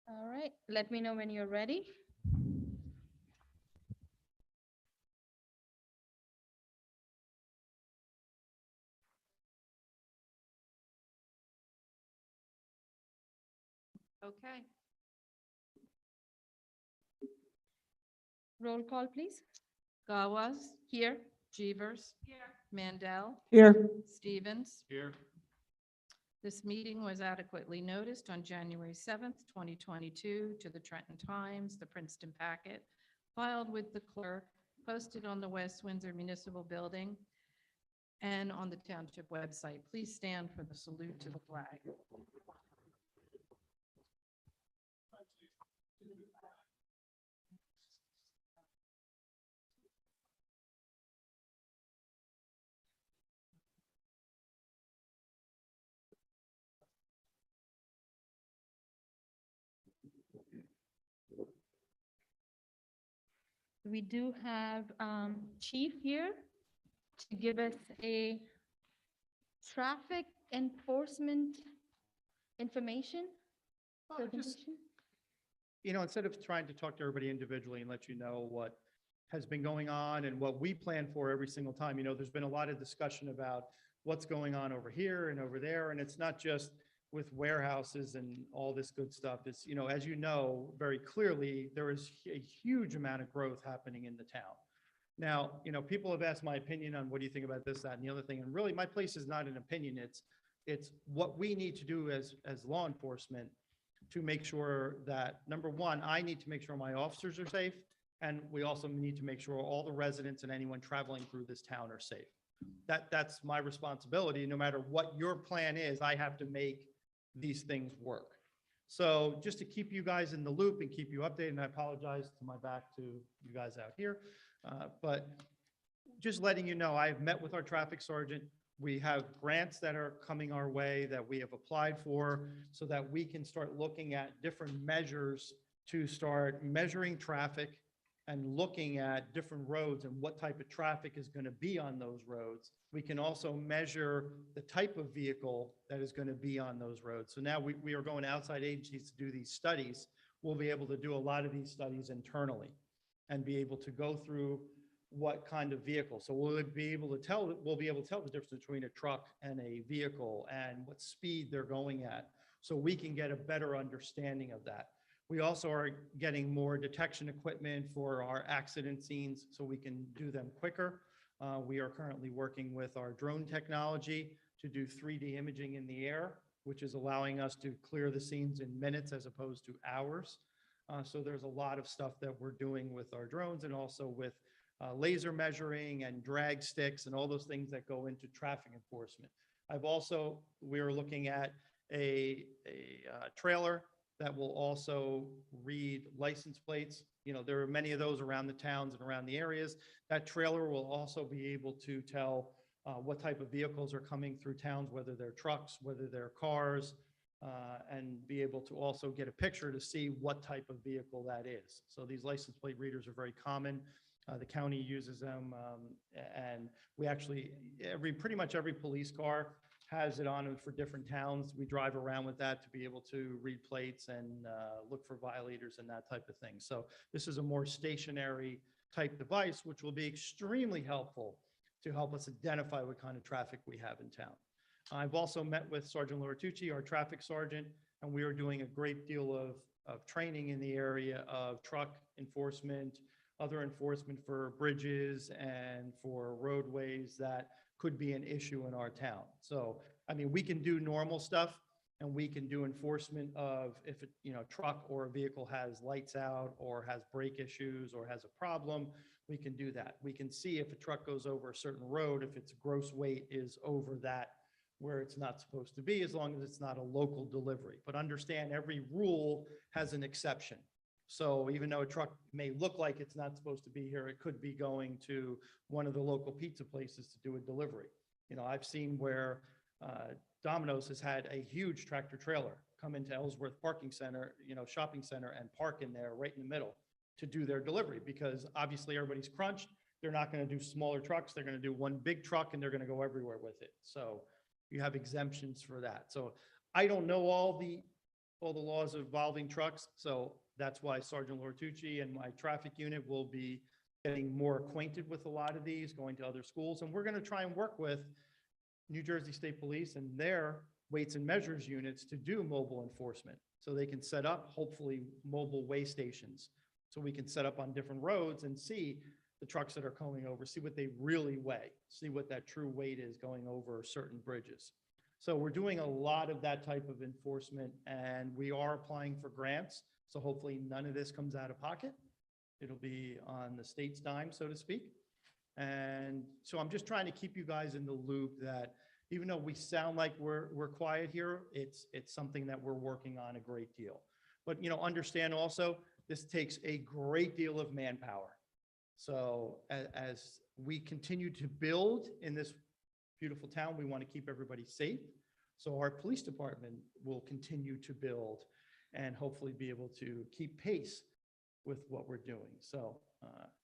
All right, let me know when you're ready. Okay. Roll call, please. Gawaz, Here. Jeevers. Mandel, Here. Stevens. Here. This meeting was adequately noticed on January 7th, 2022 to the Trenton Times, the Princeton Packet, filed with the clerk, posted on the West Windsor Municipal Building, and on the township website. Please stand for the salute to the flag. We do have Chief here to give us a traffic enforcement information presentation. Instead of trying to talk to everybody individually and let you know what has been going on and what we plan for every single time, there's been a lot of discussion about what's going on over here and over there. And it's not just with warehouses and all this good stuff. It's, as you know, very clearly, there is a huge amount of growth happening in the town. Now, people have asked my opinion on what do you think about this, that, and the other thing. And really, my place is not an opinion. It's what we need to do as law enforcement to make sure that, number one, I need to make sure my officers are safe. And we also need to make sure all the residents and anyone traveling through this town are safe. That's my responsibility. No matter what your plan is, I have to make these things work. So just to keep you guys in the loop and keep you updated, and I apologize to my back to you guys out here, but just letting you know, I've met with our traffic sergeant. We have grants that are coming our way that we have applied for so that we can start looking at different measures to start measuring traffic and looking at different roads and what type of traffic is going to be on those roads. We can also measure the type of vehicle that is going to be on those roads. So now we are going to outside agencies to do these studies. We'll be able to do a lot of these studies internally and be able to go through what kind of vehicle. So we'll be able to tell the difference between a truck and a vehicle and what speed they're going at. So we can get a better understanding of that. We also are getting more detection equipment for our accident scenes so we can do them quicker. We are currently working with our drone technology to do 3D imaging in the air, which is allowing us to clear the scenes in minutes as opposed to hours. So there's a lot of stuff that we're doing with our drones and also with laser measuring and drag sticks and all those things that go into traffic enforcement. We're looking at a trailer that will also read license plates. There are many of those around the towns and around the areas. That trailer will also be able to tell what type of vehicles are coming through towns, whether they're trucks, whether they're cars, and be able to also get a picture to see what type of vehicle that is. So these license plate readers are very common. The county uses them, and we actually, pretty much every police car has it on them for different towns. We drive around with that to be able to read plates and look for violators and that type of thing. So this is a more stationary type device, which will be extremely helpful to help us identify what kind of traffic we have in town. I've also met with Sergeant Loratucci, our traffic sergeant, and we are doing a great deal of training in the area of truck enforcement, other enforcement for bridges and for roadways that could be an issue in our town. So, we can do normal stuff and we can do enforcement of if a truck or a vehicle has lights out or has brake issues or has a problem, we can do that. We can see if a truck goes over a certain road, if its gross weight is over that where it's not supposed to be, as long as it's not a local delivery. But understand every rule has an exception. So even though a truck may look like it's not supposed to be here, it could be going to one of the local pizza places to do a delivery. I've seen where Domino's has had a huge tractor trailer come into Ellsworth Parking Center, shopping center, and park in there right in the middle to do their delivery because obviously everybody's crunched. They're not going to do smaller trucks. They're going to do one big truck and they're going to go everywhere with it. So you have exemptions for that. So I don't know all the all the laws involving trucks. So that's why Sergeant Lortucci and my traffic unit will be getting more acquainted with a lot of these, going to other schools. And we're going to try and work with New Jersey State Police and their weights and measures units to do mobile enforcement. So they can set up, hopefully, mobile weigh stations. So we can set up on different roads and see the trucks that are coming over, see what they really weigh, see what that true weight is going over certain bridges. So we're doing a lot of that type of enforcement, and we are applying for grants. So hopefully none of this comes out of pocket. It'll be on the state's dime, so to speak. And so I'm just trying to keep you guys in the loop that even though we sound like we're quiet here, it's something that we're working on a great deal. But, you know, understand also, this takes a great deal of manpower. So as we continue to build in this beautiful town, we want to keep everybody safe. So our police department will continue to build and hopefully be able to keep pace with what we're doing. So,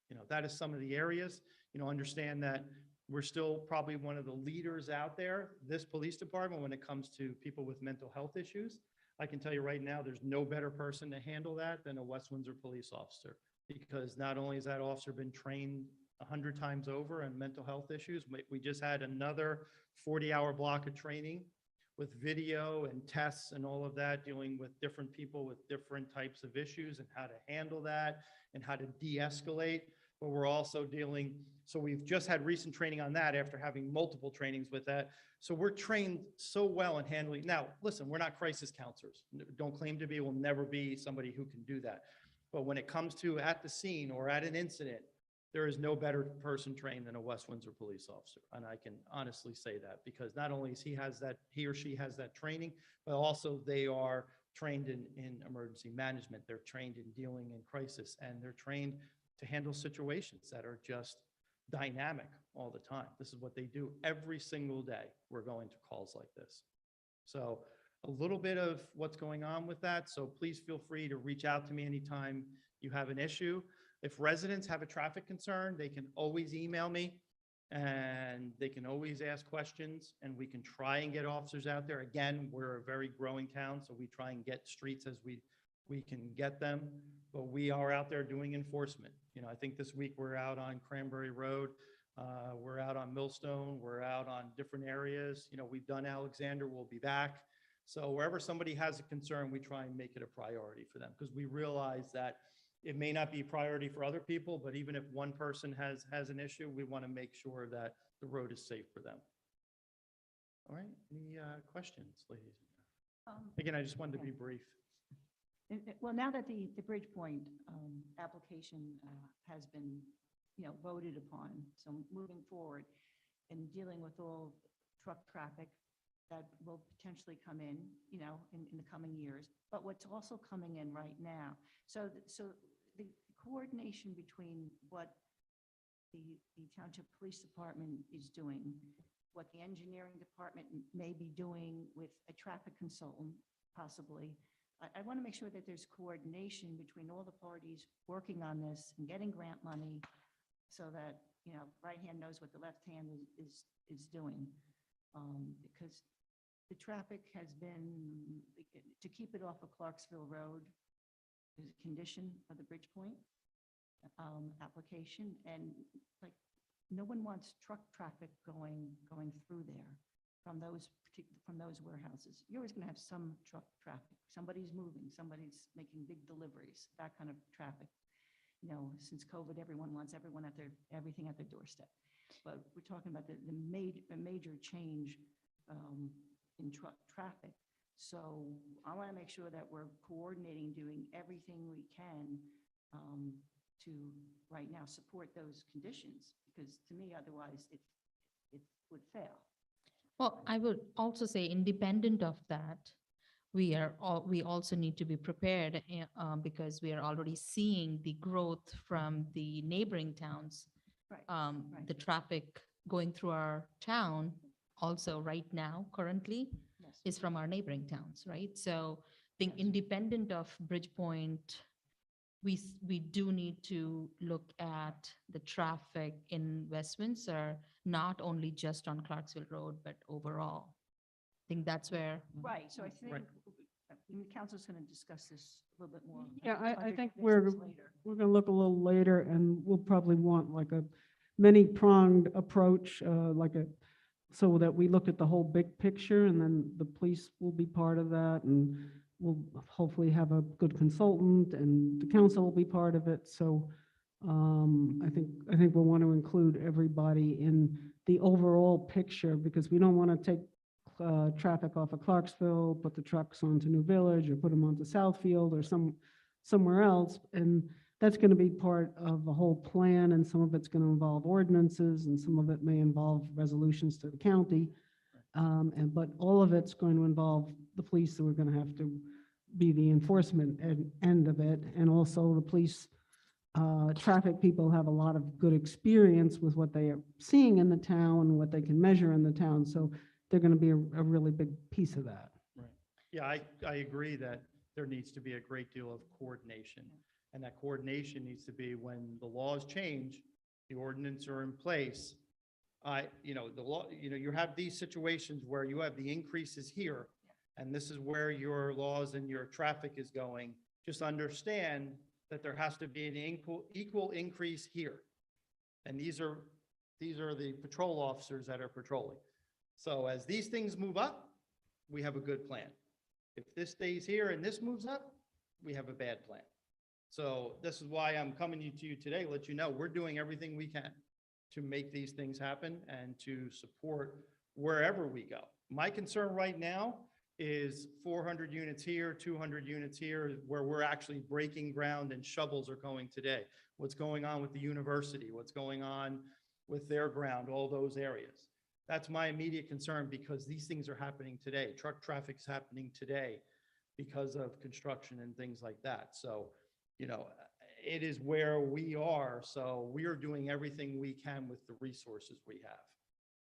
you know, that is some of the areas, you know, understand that we're still probably one of the leaders out there, this police department, when it comes to people with mental health issues. I can tell you right now, there's no better person to handle that than a West Windsor police officer, because not only has that officer been trained 100 times over on mental health issues, we just had another 40-hour block of training with video and tests and all of that, dealing with different people with different types of issues and how to handle that and how to de-escalate. But we're also dealing, so we've just had recent training on that after having multiple trainings with that. So we're trained so well in handling. Now, listen, we're not crisis counselors. Don't claim to be, we'll never be somebody who can do that. But when it comes to at the scene or at an incident, there is no better person trained than a West Windsor police officer. And I can honestly say that, because not only is he or she has that training, but also they are trained in emergency management. They're trained in dealing in crisis, and they're trained to handle situations that are just dynamic all the time. This is what they do every single day. We're going to calls like this. So a little bit of what's going on with that. So please feel free to reach out to me anytime you have an issue. If residents have a traffic concern, they can always email me, and they can always ask questions, and we can try and get officers out there. Again, we're a very growing town, so we try and get streets as we can get them, but we are out there doing enforcement. You know, I think this week we're out on Cranberry Road, we're out on Millstone, we're out on different areas. You know, we've done Alexander, we'll be back. So wherever somebody has a concern, we try and make it a priority for them, because we realize that it may not be a priority for other people, but even if one person has an issue, we want to make sure that the road is safe for them. All right, any questions, ladies? Again, I just wanted to be brief. Well, now that the Bridgepoint application has been, you know, voted upon, so moving forward and dealing with all truck traffic that will potentially come in, you know, in the coming years, but what's also coming in right now. So the coordination between what the Township Police Department is doing, what the engineering department may be doing with a traffic consultant, possibly. I want to make sure that there's coordination between all the parties working on this and getting grant money, so that, you know, right hand knows what the left hand is doing. Because the traffic has been, to keep it off of Clarksville Road is a condition of the Bridgepoint application, and like, no one wants truck traffic going through there from those warehouses. You're always going to have some truck traffic. Somebody's moving, somebody's making big deliveries, that kind of traffic. You know, since COVID, everyone wants everything at their doorstep. But we're talking about a major change in truck traffic. So I want to make sure that we're coordinating, doing everything we can to right now support those conditions, because to me, otherwise it would fail. Well, I would also say, independent of that, we also need to be prepared because we are already seeing the growth from the neighboring towns. Right. The traffic going through our town also right now, currently, Yes. is from our neighboring towns, right? So I think Yes. independent of Bridgepoint, we do need to look at the traffic in West Windsor, not only just on Clarksville Road, but overall. I think that's where. Right, so I think, Right. the council's going to discuss this a little bit more. Yeah, I other think commissions later. we're going to look a little later, and we'll probably want like a many-pronged approach, so that we look at the whole big picture, and then the police will be part of that, and we'll hopefully have a good consultant, and the council will be part of it. So I think we'll want to include everybody in the overall picture, because we don't want to take traffic off of Clarksville, put the trucks onto New Village, or put them onto Southfield or somewhere else. And that's going to be part of the whole plan, and some of it's going to involve ordinances, and some of it may involve resolutions to the county. But all of it's going to involve the police, so we're going to have to be the enforcement end of it. And also the police, traffic people have a lot of good experience with what they are seeing in the town, what they can measure in the town. So they're going to be a really big piece of that. Right. Yeah, I agree that there needs to be a great deal of coordination. And that coordination needs to be when the laws change, the ordinance are in place. The law, you have these situations where you have the increases here, and this is where your laws and your traffic is going. Just understand that there has to be an equal increase here. And these are the patrol officers that are patrolling. So as these things move up, we have a good plan. If this stays here and this moves up, we have a bad plan. So this is why I'm coming to you today, let you know we're doing everything we can to make these things happen and to support wherever we go. My concern right now is 400 units here, 200 units here, where we're actually breaking ground and shovels are going today. What's going on with the university, what's going on with their ground, all those areas. That's my immediate concern, because these things are happening today. Truck traffic's happening today because of construction and things like that. So, it is where we are. So we are doing everything we can with the resources we have.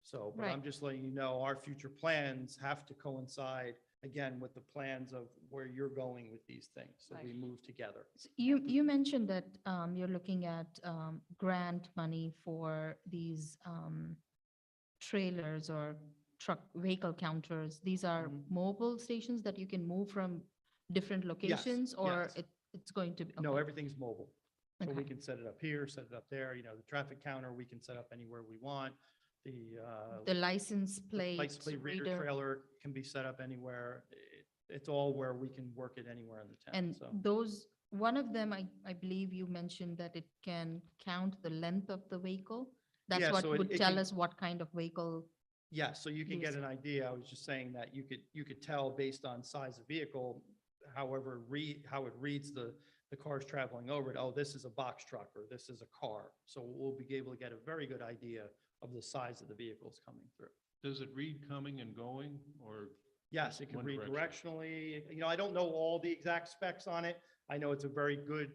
So, but I'm Right. just letting you know, our future plans have to coincide again with the plans of where you're going with these things. So we move together. So you mentioned that you're looking at grant money for these trailers or truck vehicle counters. These are Mhm. mobile stations that you can move from different locations, or yes. it's going to be? No, okay. everything's mobile. So we Okay. can set it up here, set it up there, the traffic counter, we can set up anywhere we want. The license The plate license plate reader reader. trailer can be set up anywhere. It's all where we can work it anywhere in the town, And so. those, one of them, I believe you mentioned that it can count the length of the vehicle. That's Yeah, what so it- would it tell can- us what kind of vehicle. Yeah, so you can get Use. an idea. I was just saying that you could tell based on size of vehicle, how it reads the cars traveling over it. Oh, this is a box truck, or this is a car. So we'll be able to get a very good idea of the size of the vehicles coming through. Does it read coming and going, or? Yes, Just it can one read direction. directionally. I don't know all the exact specs on it. I know it's a very good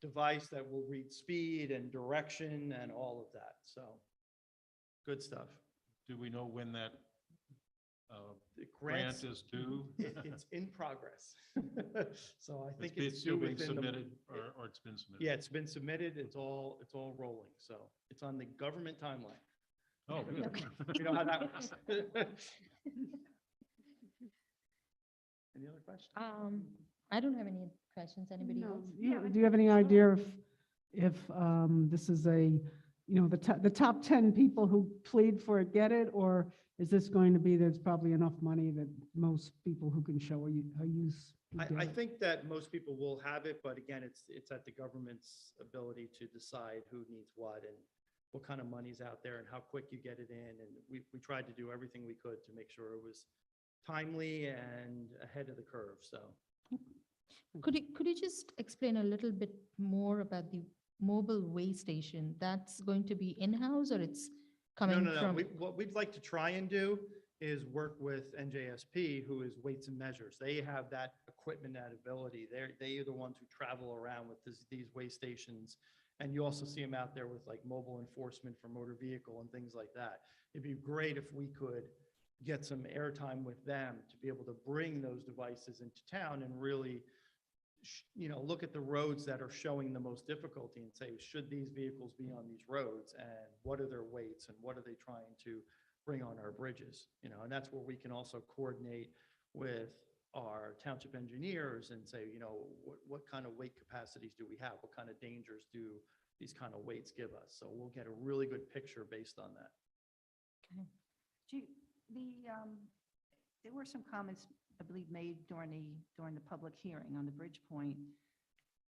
device that will read speed and direction and all of that. So good stuff. Do we know when that The grant grants, is due? it's in progress. So I think it's still due being within the. submitted, or it's been submitted? Yeah, it's been submitted. It's all rolling. So it's on the government timeline. Oh, good. You know how that works. Any other questions? I don't have any questions. Anybody No, else? do you have any idea if this is the top 10 people who plead for it get it, or is this going to be, there's probably enough money that most people who can show a use? will get I it? think that most people will have it, but again, it's at the government's ability to decide who needs what and what kind of money's out there and how quick you get it in. And we tried to do everything we could to make sure it was timely and ahead of the curve, so. Could you just explain a little bit more about the mobile weigh station? That's going to be in-house, or it's coming No. from? What we'd like to try and do is work with NJSP, who is Weights and Measures. They have that equipment, that ability. They are the ones who travel around with these weigh stations. And you also see them out there with like mobile enforcement for motor vehicle and things like that. It'd be great if we could get some airtime with them to be able to bring those devices into town and really, look at the roads that are showing the most difficulty and say, should these vehicles be on these roads, and what are their weights and what are they trying to bring on our bridges? And that's where we can also coordinate with our township engineers and say, what kind of weight capacities do we have? What kind of dangers do these kind of weights give us? So we'll get a really good picture based on that. Gee, there were some comments, I believe, made during the public hearing on the bridge point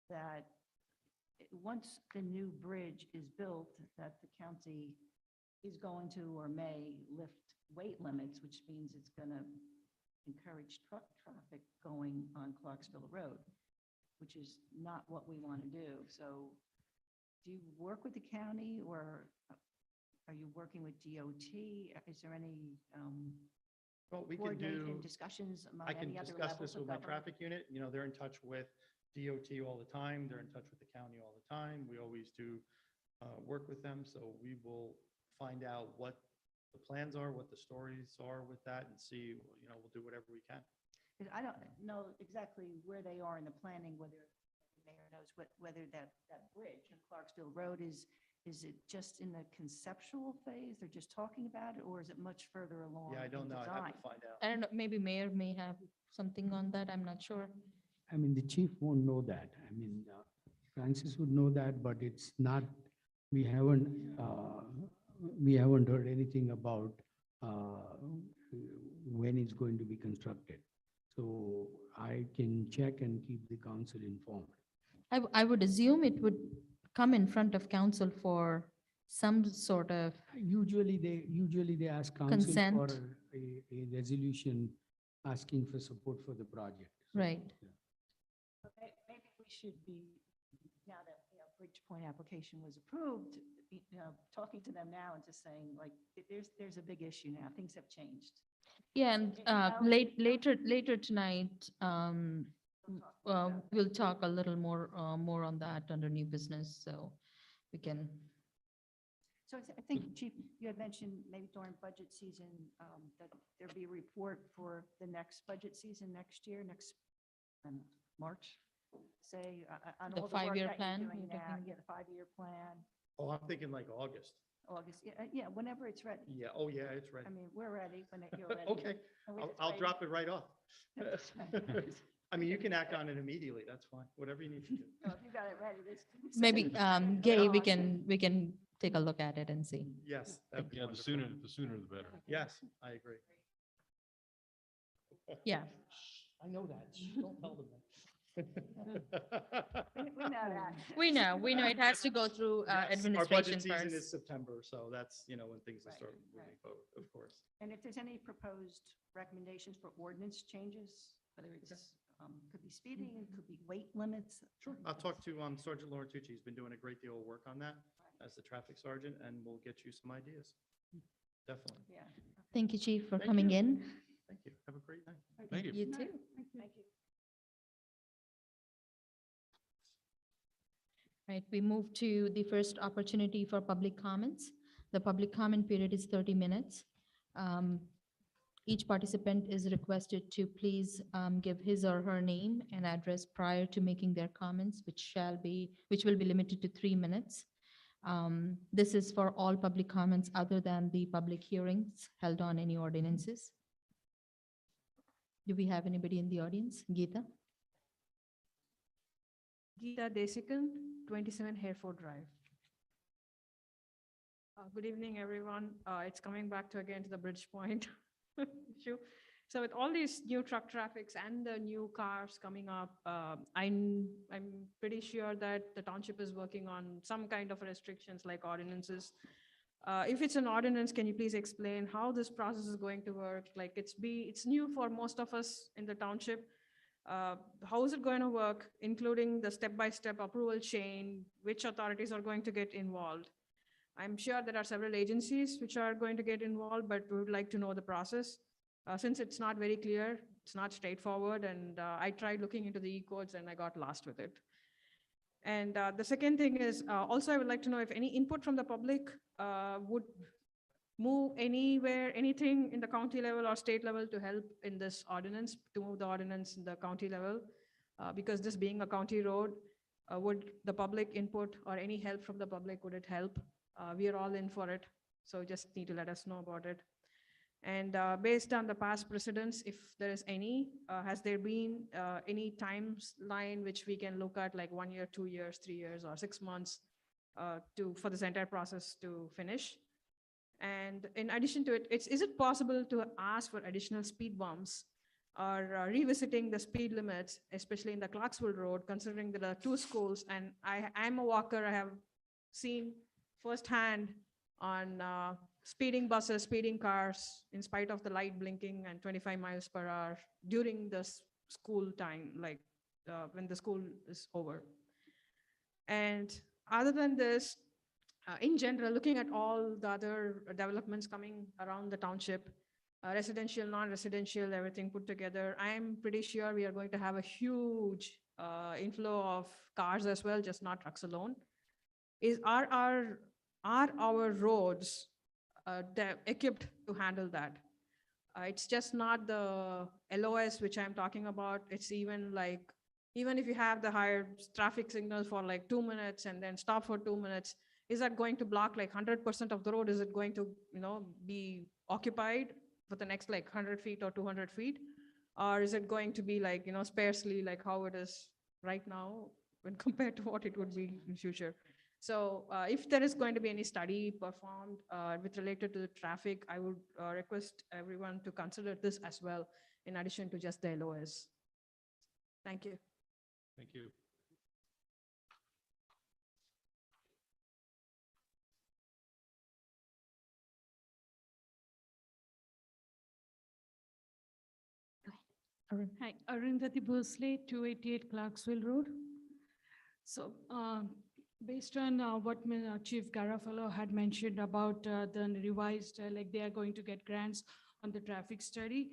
that once the new bridge is built, that the county is going to or may lift weight limits, which means it's going to encourage truck traffic going on Clarksville Road, which is not what we want to do. So do you work with the county, or are you working with DOT? Is there any Well, we can coordination do, discussions among I can any other discuss levels this of with my government? traffic unit. They're in touch with DOT all the time. They're in touch with the county all the time. We always do work with them. So we will find out what the plans are, what the stories are with that, and see, we'll do whatever we can. 'Cause I don't know exactly where they are in the planning, whether the mayor knows whether that bridge on Clarksville Road is it just in the conceptual phase? They're just talking about it, or is it much further along? Yeah, I don't in know. I'd have design? to find out. I don't know, maybe mayor may have something on that, I'm not sure. I mean, the chief won't know that. I mean, Francis would know that, but it's not, we haven't heard anything about when it's going to be constructed. So I can check and keep the council informed. I would assume it would come in front of council for some sort of, Usually they ask council for Consent. a resolution asking for support for the project. So, Right. yeah. Maybe we should be, now that, Bridgepoint application was approved, talking to them now and just saying, like, there's a big issue now. Things have changed. yeah, and later tonight, we'll talk a little more on that under new business, so we can, So I think, Chief, you had mentioned maybe during budget season, that there'd be a report for the next budget season next year, March, say, on The all the work 5-year that plan you're doing you're now. talking? Yeah, the 5-year plan, Oh, I'm thinking like August. August, yeah, whenever it's ready. Yeah, oh, yeah, it's ready. I mean, we're ready when you're ready. Okay, And we just I'll wait. drop it right off. That's right. I mean, you can act on it immediately. That's fine, whatever you need to do. So if you got it ready, this. maybe, send it Gay, we on. can take a look at it and see. Yes, that'd be Yeah, the wonderful. sooner the better. Yes, I agree. Yeah, I know that. Don't tell them that. We know that. we know it has to go through Yes, administration Our budget season is first. September, so that's, when things will Right, start moving right. forward, of course. And if there's any proposed recommendations for ordinance changes, whether it's, could be speeding, it could be weight limits. Sure, I'll talk to Sergeant Lauritucci. He's been doing a great deal of work on that as the traffic sergeant, and we'll get you some ideas. Definitely. Yeah. Thank you, Chief, for Thank coming you. in. Thank you. Have a great night. Thank you. You No, too. Thank you. Right, we move to the first opportunity for public comments. The public comment period is 30 minutes. Each participant is requested to please give his or her name and address prior to making their comments, which will be limited to 3 minutes. This is for all public comments other than the public hearings held on any ordinances. Do we have anybody in the audience? Geeta? Geeta Desikan, 27 Hereford Drive. Good evening, everyone. It's coming back again to the Bridgepoint issue. So with all these new truck traffics and the new cars coming up, I'm pretty sure that the township is working on some kind of restrictions like ordinances. If it's an ordinance, can you please explain how this process is going to work? Like it's new for most of us in the township. How is it going to work, including the step-by-step approval chain, which authorities are going to get involved? I'm sure there are several agencies which are going to get involved, but we would like to know the process. Since it's not very clear, it's not straightforward, and I tried looking into the E-codes and I got lost with it. And the second thing is, also I would like to know if any input from the public would move anywhere, anything in the county level or state level to help in this ordinance, to move the ordinance in the county level. Because this being a county road, would the public input or any help from the public, would it help? We are all in for it, so just need to let us know about it. And based on the past precedents, if there is any, has there been any timeline which we can look at, like 1 year, 2 years, 3 years, or 6 months for this entire process to finish? And in addition to it, is it possible to ask for additional speed bumps or revisiting the speed limits, especially in the Clarksville Road, considering there are 2 schools, and I'm a walker, I have seen firsthand on speeding buses, speeding cars, in spite of the light blinking and 25 miles per hour during the school time, like when the school is over. And other than this, in general, looking at all the other developments coming around the township, residential, non-residential, everything put together, I'm pretty sure we are going to have a huge inflow of cars as well, just not trucks alone. Are our roads equipped to handle that? It's just not the LOS which I'm talking about. It's even like, even if you have the higher traffic signals for like 2 minutes and then stop for 2 minutes, is that going to block like 100% of the road? Is it going to, be occupied for the next like 100 feet or 200 feet? Or is it going to be like, sparsely like how it is right now when compared to what it would be in future? So if there is going to be any study performed with related to the traffic, I would request everyone to consider this as well, in addition to just the LOS. Thank you. Thank you. Arun? Hi, Arundhati Bhosle, 288 Clarksville Road. So based on what Chief Garofalo had mentioned about the revised, like they are going to get grants on the traffic study,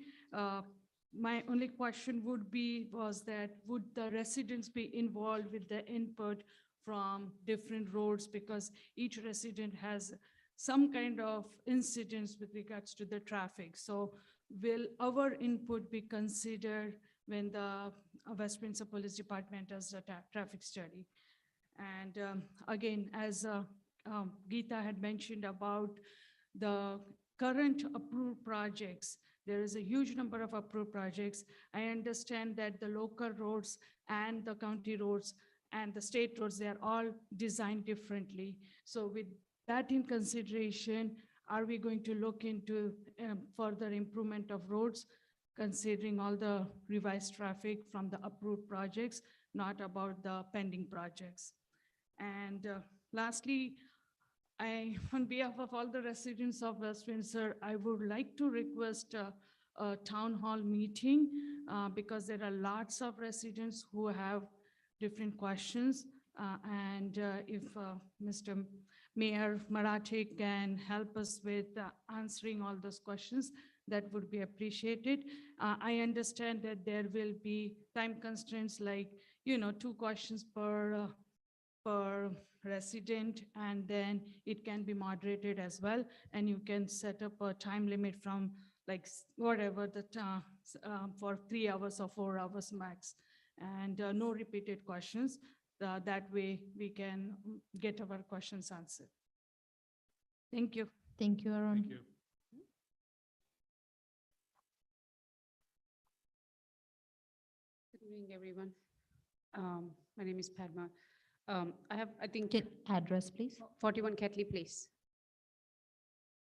my only question was that would the residents be involved with the input from different roads, because each resident has some kind of incidents with regards to the traffic. So will our input be considered when the West Windsor Police Department does a traffic study? And again, as Geeta had mentioned about the current approved projects, there is a huge number of approved projects. I understand that the local roads and the county roads and the state roads, they are all designed differently. So with that in consideration, are we going to look into further improvement of roads, considering all the revised traffic from the approved projects, not about the pending projects? And lastly, on behalf of all the residents of West Windsor, I would like to request a town hall meeting because there are lots of residents who have different questions. And if Mr. Mayor Marathi can help us with answering all those questions, that would be appreciated. I understand that there will be time constraints, like, 2 questions per resident, and then it can be moderated as well. And you can set up a time limit from like whatever the for 3 hours or 4 hours max, and no repeated questions. That way we can get our questions answered. Thank you. Thank you, Arun. Thank you. Good evening, everyone. My name is Padma. I think, Can address, please? 41 Ketley Place.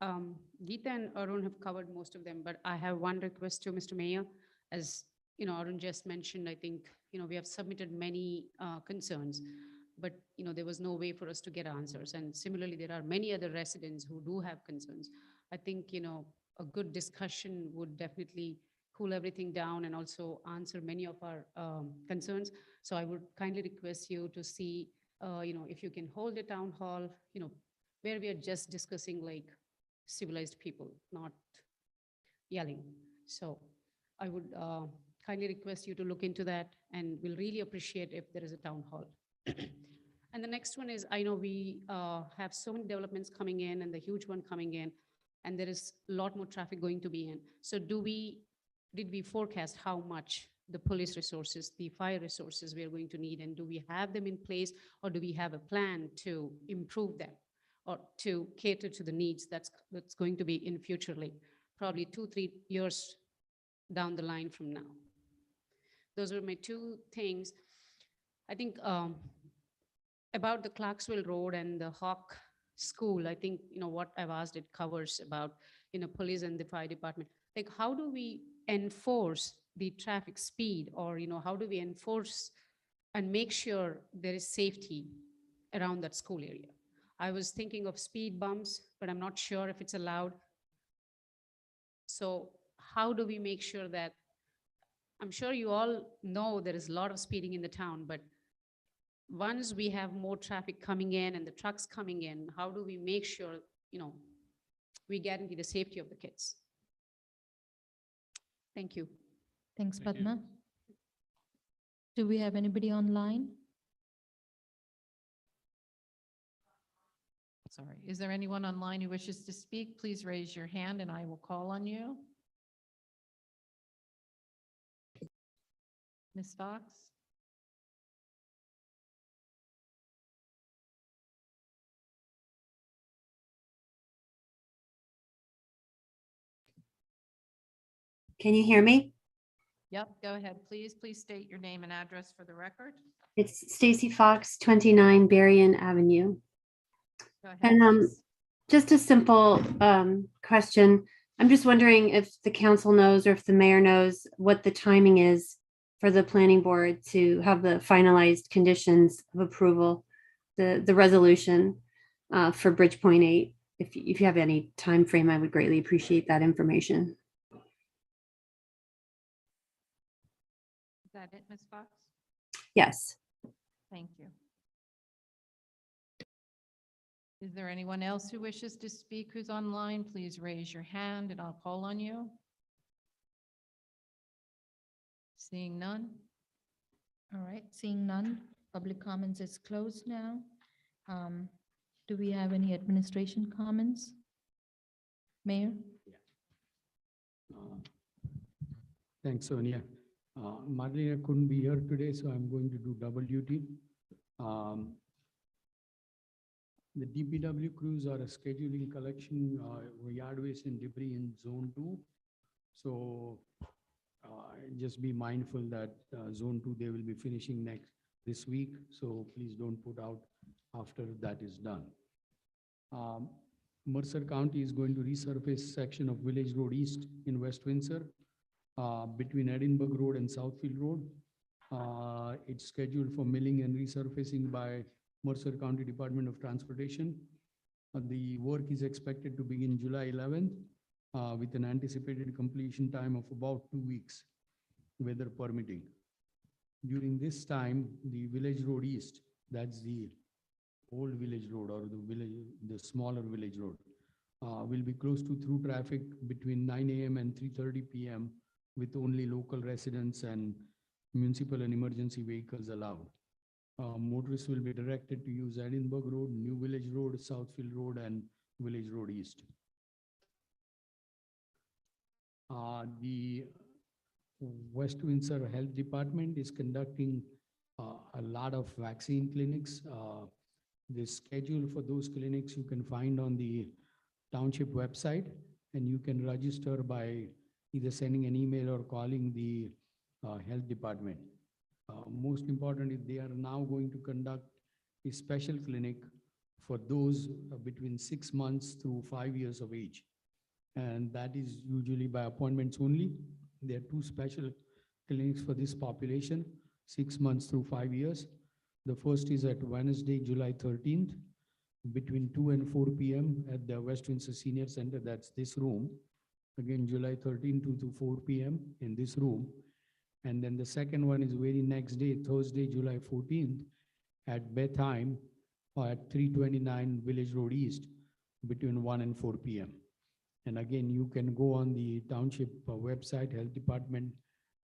Geeta and Arun have covered most of them, but I have one request to Mr. Mayor. As Arun just mentioned, I think, we have submitted many concerns, but, there was no way for us to get answers. And similarly, there are many other residents who do have concerns. I think, a good discussion would definitely cool everything down and also answer many of our concerns. So I would kindly request you to see, if you can hold a town hall, where we are just discussing like civilized people, not yelling. So I would kindly request you to look into that, and we'll really appreciate if there is a town hall. And the next one is, I know we have so many developments coming in and the huge one coming in, and there is a lot more traffic going to be in. So did we forecast how much the police resources, the fire resources we are going to need, and do we have them in place, or do we have a plan to improve them or to cater to the needs that's going to be in futurely? probably 2-3 years down the line from now. Those were my two things. I think about the Clarksville Road and the Hawk School, I think, what I've asked, it covers about, police and the fire department. Like, how do we enforce the traffic speed, or, how do we enforce and make sure there is safety around that school area? I was thinking of speed bumps, but I'm not sure if it's allowed. So how do we make sure that, I'm sure you all know there is a lot of speeding in the town, but once we have more traffic coming in and the trucks coming in, how do we make sure, we guarantee the safety of the kids? Thank you. Thanks, Thank you. Padma. Do we have anybody online? Sorry, is there anyone online who wishes to speak? Please raise your hand and I will call on you. Ms. Fox? Can you hear me? Yep, go ahead, please. Please state your name and address for the record. It's Stacy Fox, 29 Berrien Avenue. Go ahead, And please. just a simple question. I'm just wondering if the council knows or if the mayor knows what the timing is for the planning board to have the finalized conditions of approval, the resolution for Bridgepoint 8. If you have any time frame, I would greatly appreciate that information. Is that it, Ms. Fox? Yes. Thank you. Is there anyone else who wishes to speak who's online? Please raise your hand and I'll call on you. Seeing none? All right, seeing none, public comments is closed now. Do we have any administration comments? Mayor? Thanks, Sonia. Marlena couldn't be here today, so I'm going to do double duty. The DPW crews are scheduling collection yard waste and debris in Zone 2. So just be mindful that Zone 2, they will be finishing this week. So please don't put out after that is done. Mercer County is going to resurface section of Village Road East in West Windsor between Edinburgh Road and Southfield Road. It's scheduled for milling and resurfacing by Mercer County Department of Transportation. The work is expected to begin July 11th with an anticipated completion time of about 2 weeks, weather permitting. During this time, the Village Road East, that's the old Village Road or the smaller Village Road, will be closed to through traffic between 9 a.m. and 3:30 p.m. with only local residents and municipal and emergency vehicles allowed. Motorists will be directed to use Edinburgh Road, New Village Road, Southfield Road, and Village Road East. The West Windsor Health Department is conducting a lot of vaccine clinics. The schedule for those clinics you can find on the township website, and you can register by either sending an email or calling the health department. Most importantly, they are now going to conduct a special clinic for those between 6 months through 5 years of age. And that is usually by appointments only. There are 2 special clinics for this population, 6 months through 5 years. The first is at Wednesday, July 13th, between 2 and 4 p.m. at the West Windsor Senior Center, that's this room. Again, July 13th, 2 to 4 p.m. in this room. And then the second one is very next day, Thursday, July 14th, at bedtime at 329 Village Road East, between 1 and 4 p.m. And again, you can go on the township website, health department,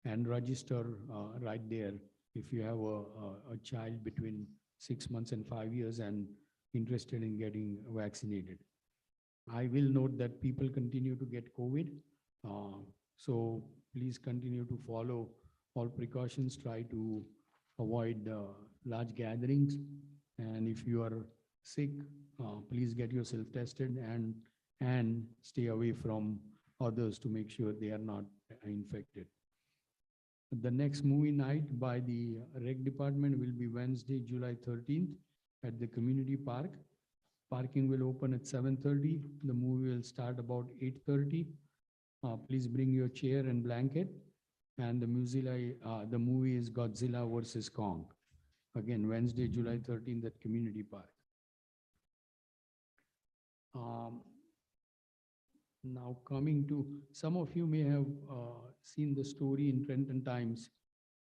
and register right there if you have a child between 6 months and 5 years and interested in getting vaccinated. I will note that people continue to get COVID. So please continue to follow all precautions, try to avoid large gatherings. And if you are sick, please get yourself tested and stay away from others to make sure they are not infected. The next movie night by the Rec Department will be Wednesday, July 13th at the community park. Parking will open at 7:30. The movie will start about 8:30. Please bring your chair and blanket. And the movie is Godzilla versus Kong. Again, Wednesday, July 13th at community park. Now coming to, some of you may have seen the story in Trenton Times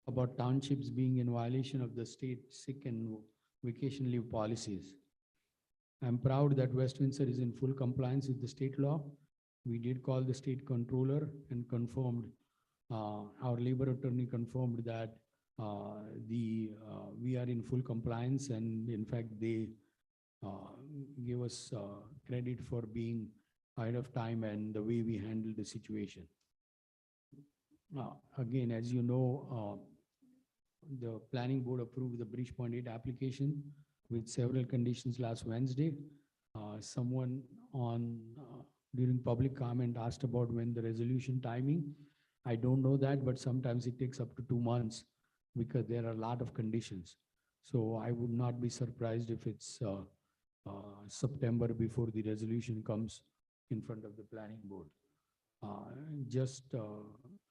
about townships being in violation of the state sick and vacation leave policies. I'm proud that West Windsor is in full compliance with the state law. We did call the state controller and confirmed, our labor attorney confirmed that we are in full compliance, and in fact, they give us credit for being ahead of time and the way we handled the situation. Again, as you know, the planning board approved the Bridgepoint 8 application with several conditions last Wednesday. Someone during public comment asked about when the resolution timing. I don't know that, but sometimes it takes up to 2 months because there are a lot of conditions. So I would not be surprised if it's September before the resolution comes in front of the planning board.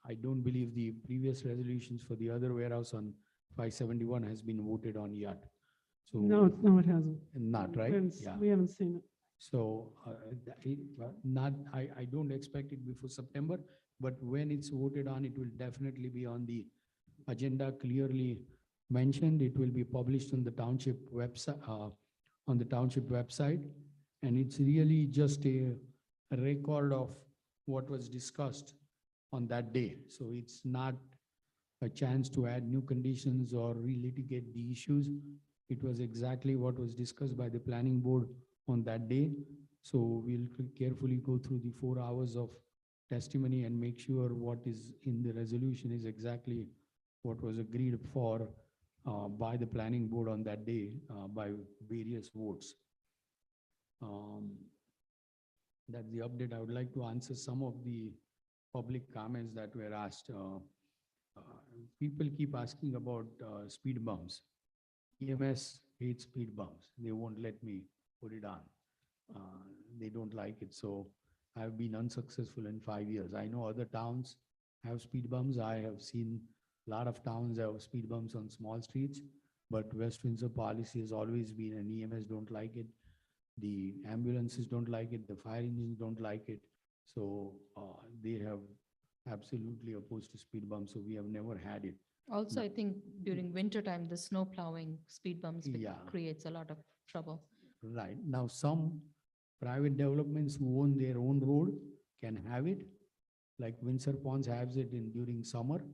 I don't believe the previous resolutions for the other warehouse on 571 has been voted on yet. So No, it hasn't. not, right? Yeah. We haven't seen it. So I don't expect it before September, but when it's voted on, it will definitely be on the agenda, clearly mentioned. It will be published on the township website, and it's really just a record of what was discussed on that day. So it's not a chance to add new conditions or relitigate the issues. It was exactly what was discussed by the planning board on that day. So we'll carefully go through the 4 hours of testimony and make sure what is in the resolution is exactly what was agreed for by the planning board on that day by various votes. That's the update. I would like to answer some of the public comments that were asked. People keep asking about speed bumps. EMS hates speed bumps. They won't let me put it on. They don't like it. So I've been unsuccessful in 5 years. I know other towns have speed bumps. I have seen a lot of towns have speed bumps on small streets, but West Windsor policy has always been, and EMS don't like it. The ambulances don't like it. The fire engines don't like it. So they have absolutely opposed to speed bumps. So we have never had it. Also, I think during winter time, the snow plowing speed bumps Yeah. creates a lot of trouble. Right. Now, some private developments who own their own road can have it, like Windsor Ponds has it during summer,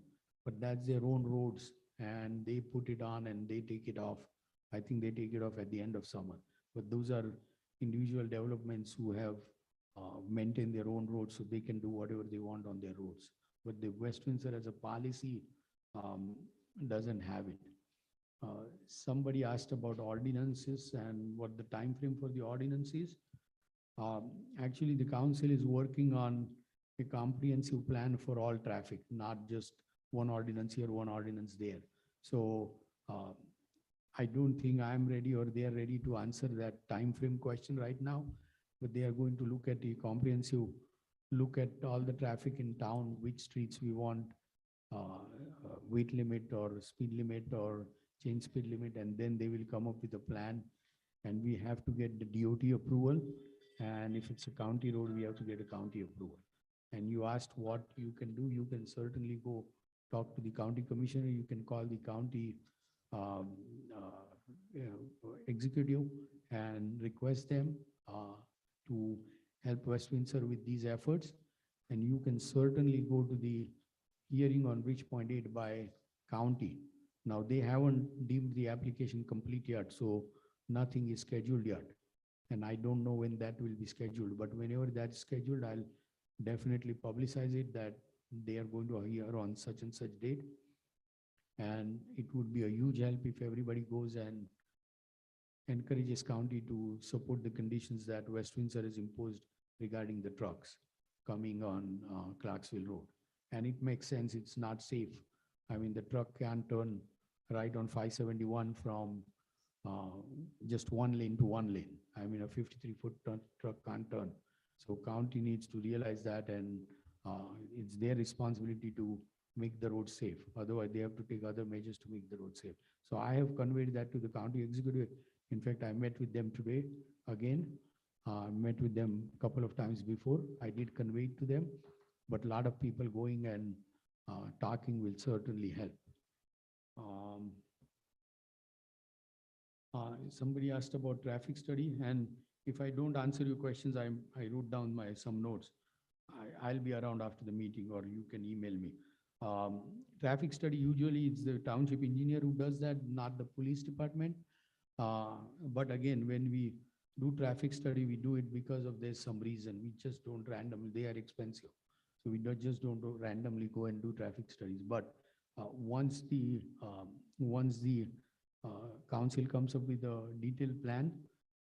but that's their own roads and they put it on and they take it off. I think they take it off at the end of summer. But those are individual developments who have maintained their own roads, so they can do whatever they want on their roads. But the West Windsor as a policy doesn't have it. Somebody asked about ordinances and what the time frame for the ordinance is. Actually, the council is working on a comprehensive plan for all traffic, not just one ordinance here, one ordinance there. So I don't think I'm ready or they are ready to answer that time frame question right now, but they are going to look at a comprehensive look at all the traffic in town, which streets we want weight limit or speed limit or change speed limit, and then they will come up with a plan. And we have to get the DOT approval. And if it's a county road, we have to get a county approval. And you asked what you can do. You can certainly go talk to the county commissioner. You can call the county executive and request them to help West Windsor with these efforts. And you can certainly go to the hearing on Bridgepoint 8 by county. Now, they haven't deemed the application complete yet, so nothing is scheduled yet. And I don't know when that will be scheduled, but whenever that's scheduled, I'll definitely publicize it that they are going to hear on such and such date. And it would be a huge help if everybody goes and encourages county to support the conditions that West Windsor has imposed regarding the trucks. coming on Clarksville Road. And it makes sense, it's not safe. I mean, the truck can't turn right on 571 from just one lane to one lane. I mean, a 53-foot truck can't turn. So county needs to realize that, and it's their responsibility to make the road safe. Otherwise, they have to take other measures to make the road safe. So I have conveyed that to the county executive. In fact, I met with them today again. Met with them a couple of times before. I did convey it to them, but a lot of people going and talking will certainly help. Somebody asked about traffic study, and if I don't answer your questions, I wrote down some notes. I'll be around after the meeting, or you can email me. Traffic study, usually it's the township engineer who does that, not the police department. But again, when we do traffic study, we do it because of there's some reason. We just don't randomly, they are expensive. So we just don't randomly go and do traffic studies. But once the council comes up with a detailed plan,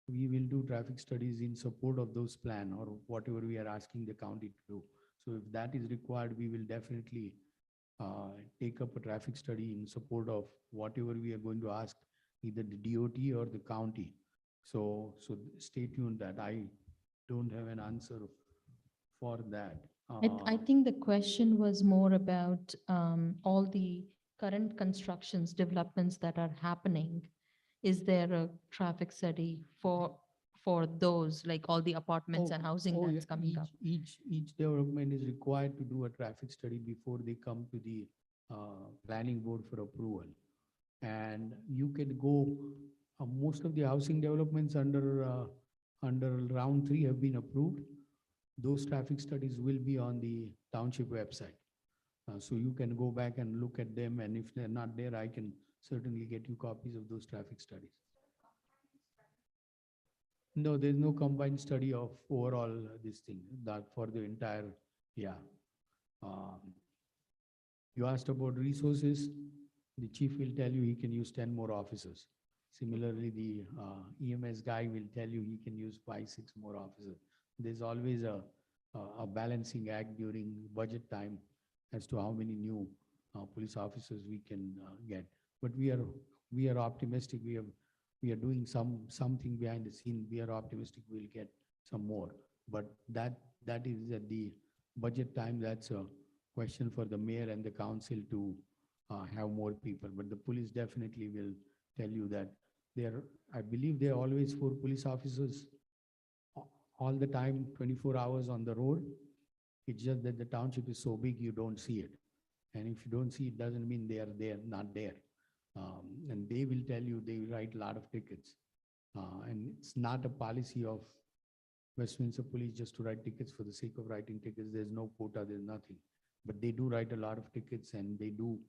we will do traffic studies in support of those plan or whatever we are asking the county to do. So if that is required, we will definitely take up a traffic study in support of whatever we are going to ask, either the DOT or the county. So stay tuned that I don't have an answer for that. I think the question was more about all the current constructions, developments that are happening. Is there a traffic study for those, like all the apartments and housing that's coming up? Each development is required to do a traffic study before they come to the planning board for approval. And you can go, most of the housing developments under round 3 have been approved. Those traffic studies will be on the township website. So you can go back and look at them, and if they're not there, I can certainly get you copies of those traffic studies. No, there's no combined study of overall this thing, that for the entire, yeah. You asked about resources. The chief will tell you he can use 10 more officers. Similarly, the EMS guy will tell you he can use 5, 6 more officers. There's always a balancing act during budget time as to how many new police officers we can get. But we are optimistic. We are doing something behind the scene. We are optimistic we'll get some more. But that is at the budget time. That's a question for the mayor and the council to have more people. But the police definitely will tell you that I believe there are always 4 police officers all the time, 24 hours on the road. It's just that the township is so big, you don't see it. And if you don't see it, doesn't mean they are there, not there. And they will tell you, they write a lot of tickets. And it's not a policy of West Windsor Police just to write tickets for the sake of writing tickets. There's no quota, there's nothing. But they do write a lot of tickets, and they will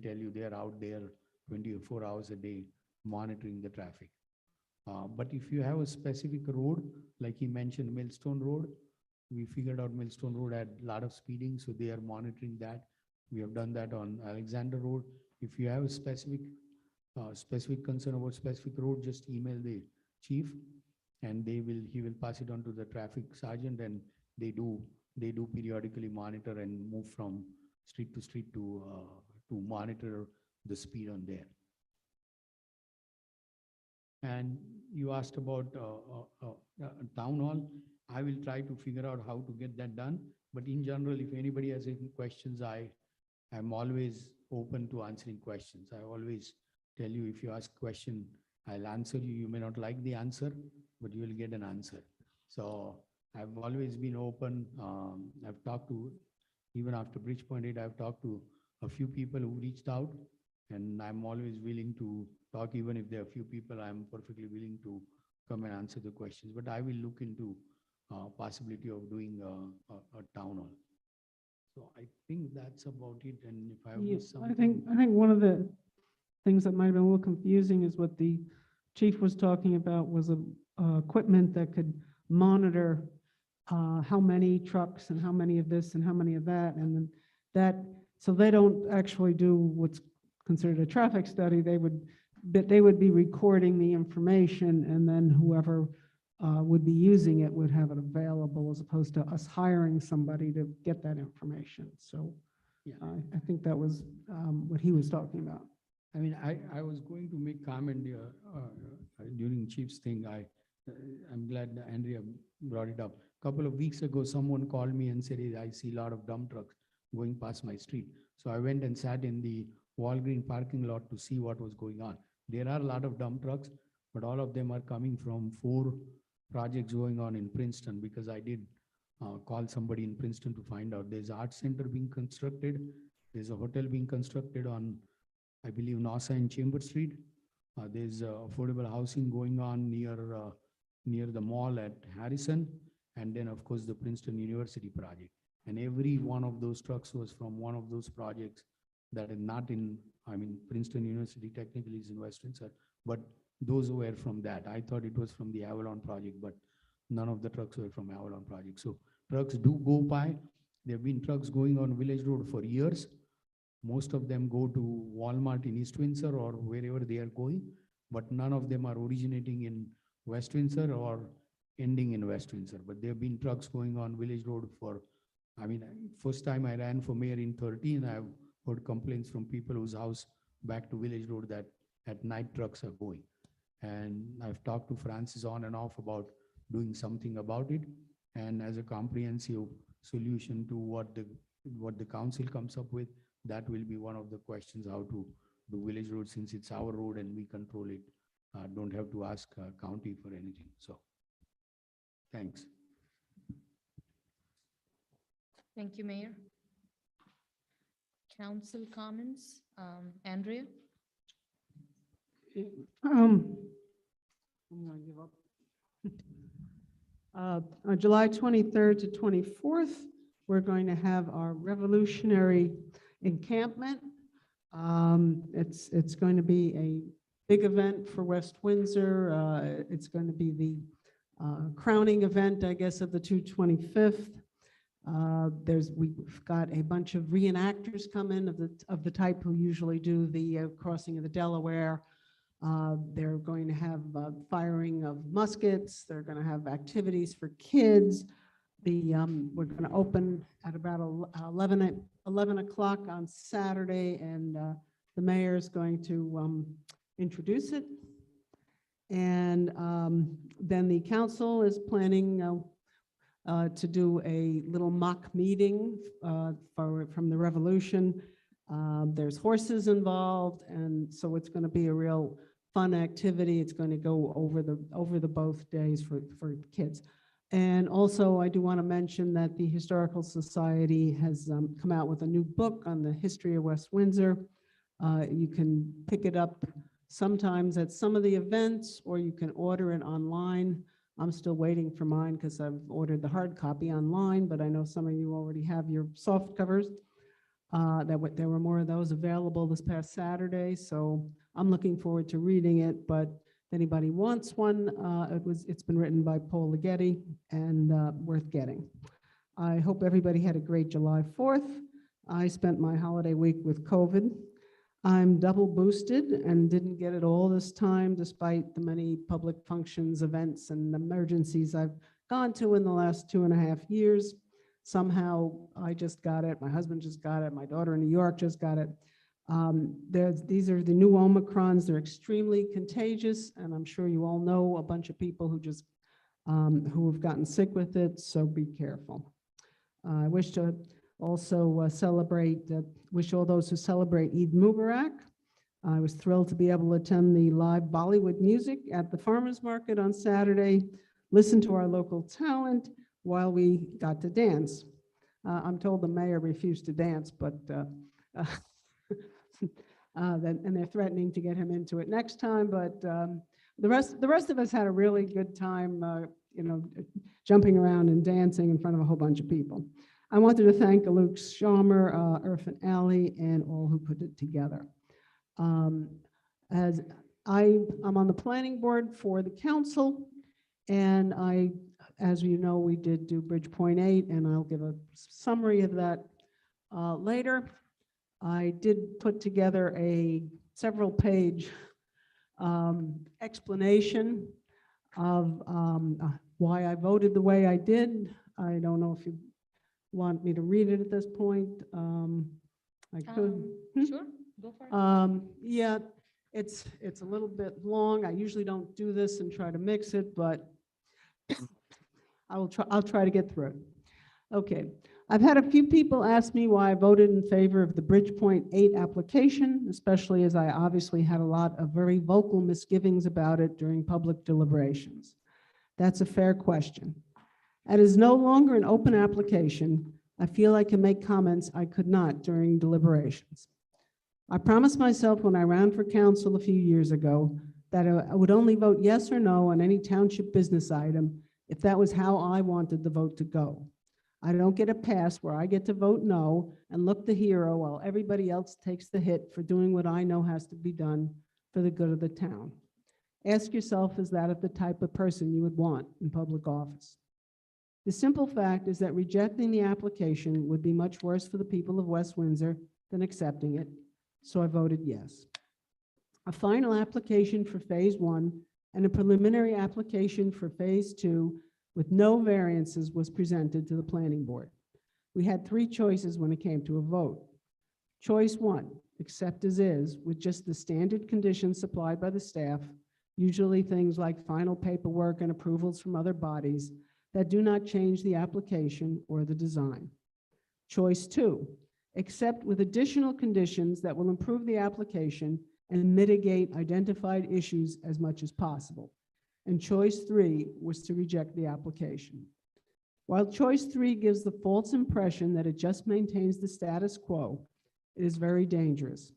tell you they are out there 24 hours a day monitoring the traffic. But if you have a specific road, like he mentioned, Millstone Road, we figured out Millstone Road had a lot of speeding, so they are monitoring that. We have done that on Alexander Road. If you have a specific concern about specific road, just email the chief, and he will pass it on to the traffic sergeant, and they do periodically monitor and move from street to street to monitor the speed on there. And you asked about town hall. I will try to figure out how to get that done. But in general, if anybody has any questions, I'm always open to answering questions. I always tell you, if you ask a question, I'll answer you. You may not like the answer, but you will get an answer. So I've always been open. I've talked to, even after Bridgepoint 8, I've talked to a few people who reached out, and I'm always willing to talk. Even if there are a few people, I'm perfectly willing to come and answer the questions. But I will look into possibility of doing a town hall. So I think that's about it. And if I have missed something. I think one of the things that might have been a little confusing is what the chief was talking about was equipment that could monitor how many trucks and how many of this and how many of that, and then so they don't actually do what's considered a traffic study. They would be recording the information, and then whoever would be using it would have it available as opposed to us hiring somebody to get that information. So Yeah. I think that was what he was talking about. I mean, I was going to make comment during Chief's thing. I'm glad that Andrea brought it up. Couple of weeks ago, someone called me and said, "Hey, I see a lot of dump trucks going past my street." So I went and sat in the Walgreen parking lot to see what was going on. There are a lot of dump trucks, but all of them are coming from 4 projects going on in Princeton, because I did call somebody in Princeton to find out. There's an art center being constructed. There's a hotel being constructed on, I believe, Nassau and Chamber Street. There's affordable housing going on near the mall at Harrison. And then, of course, the Princeton University project. And every one of those trucks was from one of those projects that are not in, I mean, Princeton University technically is in West Windsor, but those were from that. I thought it was from the Avalon project, but none of the trucks were from Avalon project. So trucks do go by. There have been trucks going on Village Road for years. Most of them go to Walmart in East Windsor or wherever they are going, but none of them are originating in West Windsor or ending in West Windsor. But there have been trucks going on Village Road for, I mean, first time I ran for mayor in 13, I've heard complaints from people whose house back to Village Road that at night trucks are going. And I've talked to Francis on and off about doing something about it. And as a comprehensive solution to what the council comes up with, that will be one of the questions, how to do Village Road, since it's our road and we control it. Don't have to ask county for anything. So, thanks. Thank you, Mayor. Council comments, Andrea? I'm gonna give up. On July 23rd to 24th, we're going to have our revolutionary encampment. It's going to be a big event for West Windsor. It's going to be the crowning event, I guess, of the 225th. We've got a bunch of reenactors come in of the type who usually do the crossing of the Delaware. They're going to have firing of muskets. They're going to have activities for kids. We're going to open at about 11 o'clock on Saturday, and the mayor is going to introduce it. And then the council is planning to do a little mock meeting from the Revolution. There's horses involved, and so it's going to be a real fun activity. It's going to go over the both days for kids. And also, I do want to mention that the Historical Society has come out with a new book on the history of West Windsor. You can pick it up sometimes at some of the events, or you can order it online. I'm still waiting for mine because I've ordered the hard copy online, but I know some of you already have your soft covers. There were more of those available this past Saturday, so I'm looking forward to reading it. But if anybody wants one, it's been written by Paul Ligeti and worth getting. I hope everybody had a great July 4th. I spent my holiday week with COVID. I'm double boosted and didn't get it all this time, despite the many public functions, events, and emergencies I've gone to in the last 2.5 years. Somehow I just got it. My husband just got it. My daughter in New York just got it. These are the new Omicrons. They're extremely contagious, and I'm sure you all know a bunch of people who have gotten sick with it, so be careful. I wish to also wish all those who celebrate Eid Mubarak. I was thrilled to be able to attend the live Bollywood music at the farmers market on Saturday, listen to our local talent while we got to dance. I'm told the mayor refused to dance, but and they're threatening to get him into it next time. But the rest of us had a really good time, jumping around and dancing in front of a whole bunch of people. I wanted to thank Luke Schamer, Irfan Ali, and all who put it together. As I'm on the planning board for the council, and as you know, we did do Bridgepoint 8, and I'll give a summary of that later. I did put together a several-page explanation of why I voted the way I did. I don't know if you want me to read it at this point. I could. Sure, go for it. Yeah, it's a little bit long. I usually don't do this and try to mix it, but I'll try to get through it. Okay, I've had a few people ask me why I voted in favor of the Bridgepoint 8 application, especially as I obviously had a lot of very vocal misgivings about it during public deliberations. That's a fair question. As it is no longer an open application, I feel I can make comments I could not during deliberations. I promised myself when I ran for council a few years ago that I would only vote yes or no on any township business item if that was how I wanted the vote to go. I don't get a pass where I get to vote no and look the hero while everybody else takes the hit for doing what I know has to be done for the good of the town. Ask yourself, is that the type of person you would want in public office? The simple fact is that rejecting the application would be much worse for the people of West Windsor than accepting it, so I voted yes. A final application for Phase 1 and a preliminary application for Phase 2 with no variances was presented to the planning board. We had 3 choices when it came to a vote. Choice 1, accept as is with just the standard conditions supplied by the staff, usually things like final paperwork and approvals from other bodies that do not change the application or the design. Choice 2, accept with additional conditions that will improve the application and mitigate identified issues as much as possible. And choice 3 was to reject the application. While choice 3 gives the false impression that it just maintains the status quo, it is very dangerous.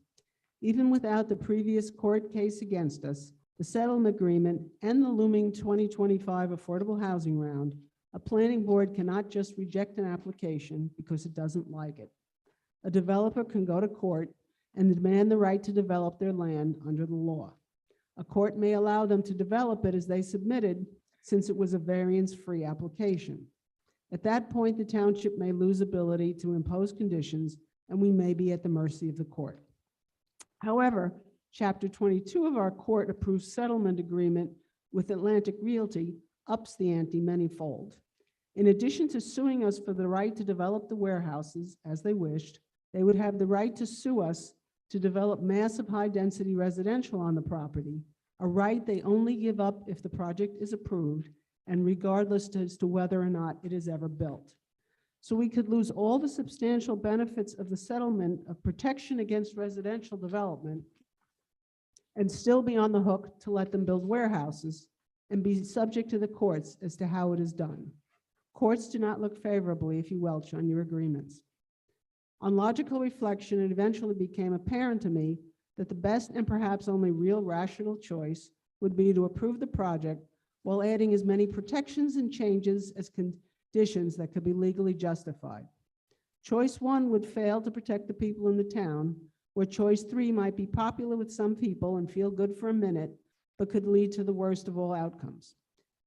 Even without the previous court case against us, the settlement agreement, and the looming 2025 affordable housing round, a planning board cannot just reject an application because it doesn't like it. A developer can go to court and demand the right to develop their land under the law. A court may allow them to develop it as they submitted, since it was a variance-free application. At that point, the township may lose ability to impose conditions, and we may be at the mercy of the court. However, Chapter 22 of our court-approved settlement agreement with Atlantic Realty ups the ante manyfold. In addition to suing us for the right to develop the warehouses as they wished, they would have the right to sue us to develop massive high-density residential on the property, a right they only give up if the project is approved and regardless as to whether or not it is ever built. So we could lose all the substantial benefits of the settlement of protection against residential development and still be on the hook to let them build warehouses and be subject to the courts as to how it is done. Courts do not look favorably if you welch on your agreements. On logical reflection, it eventually became apparent to me that the best and perhaps only real rational choice would be to approve the project while adding as many protections and changes as conditions that could be legally justified. Choice 1 would fail to protect the people in the town, where choice 3 might be popular with some people and feel good for a minute, but could lead to the worst of all outcomes.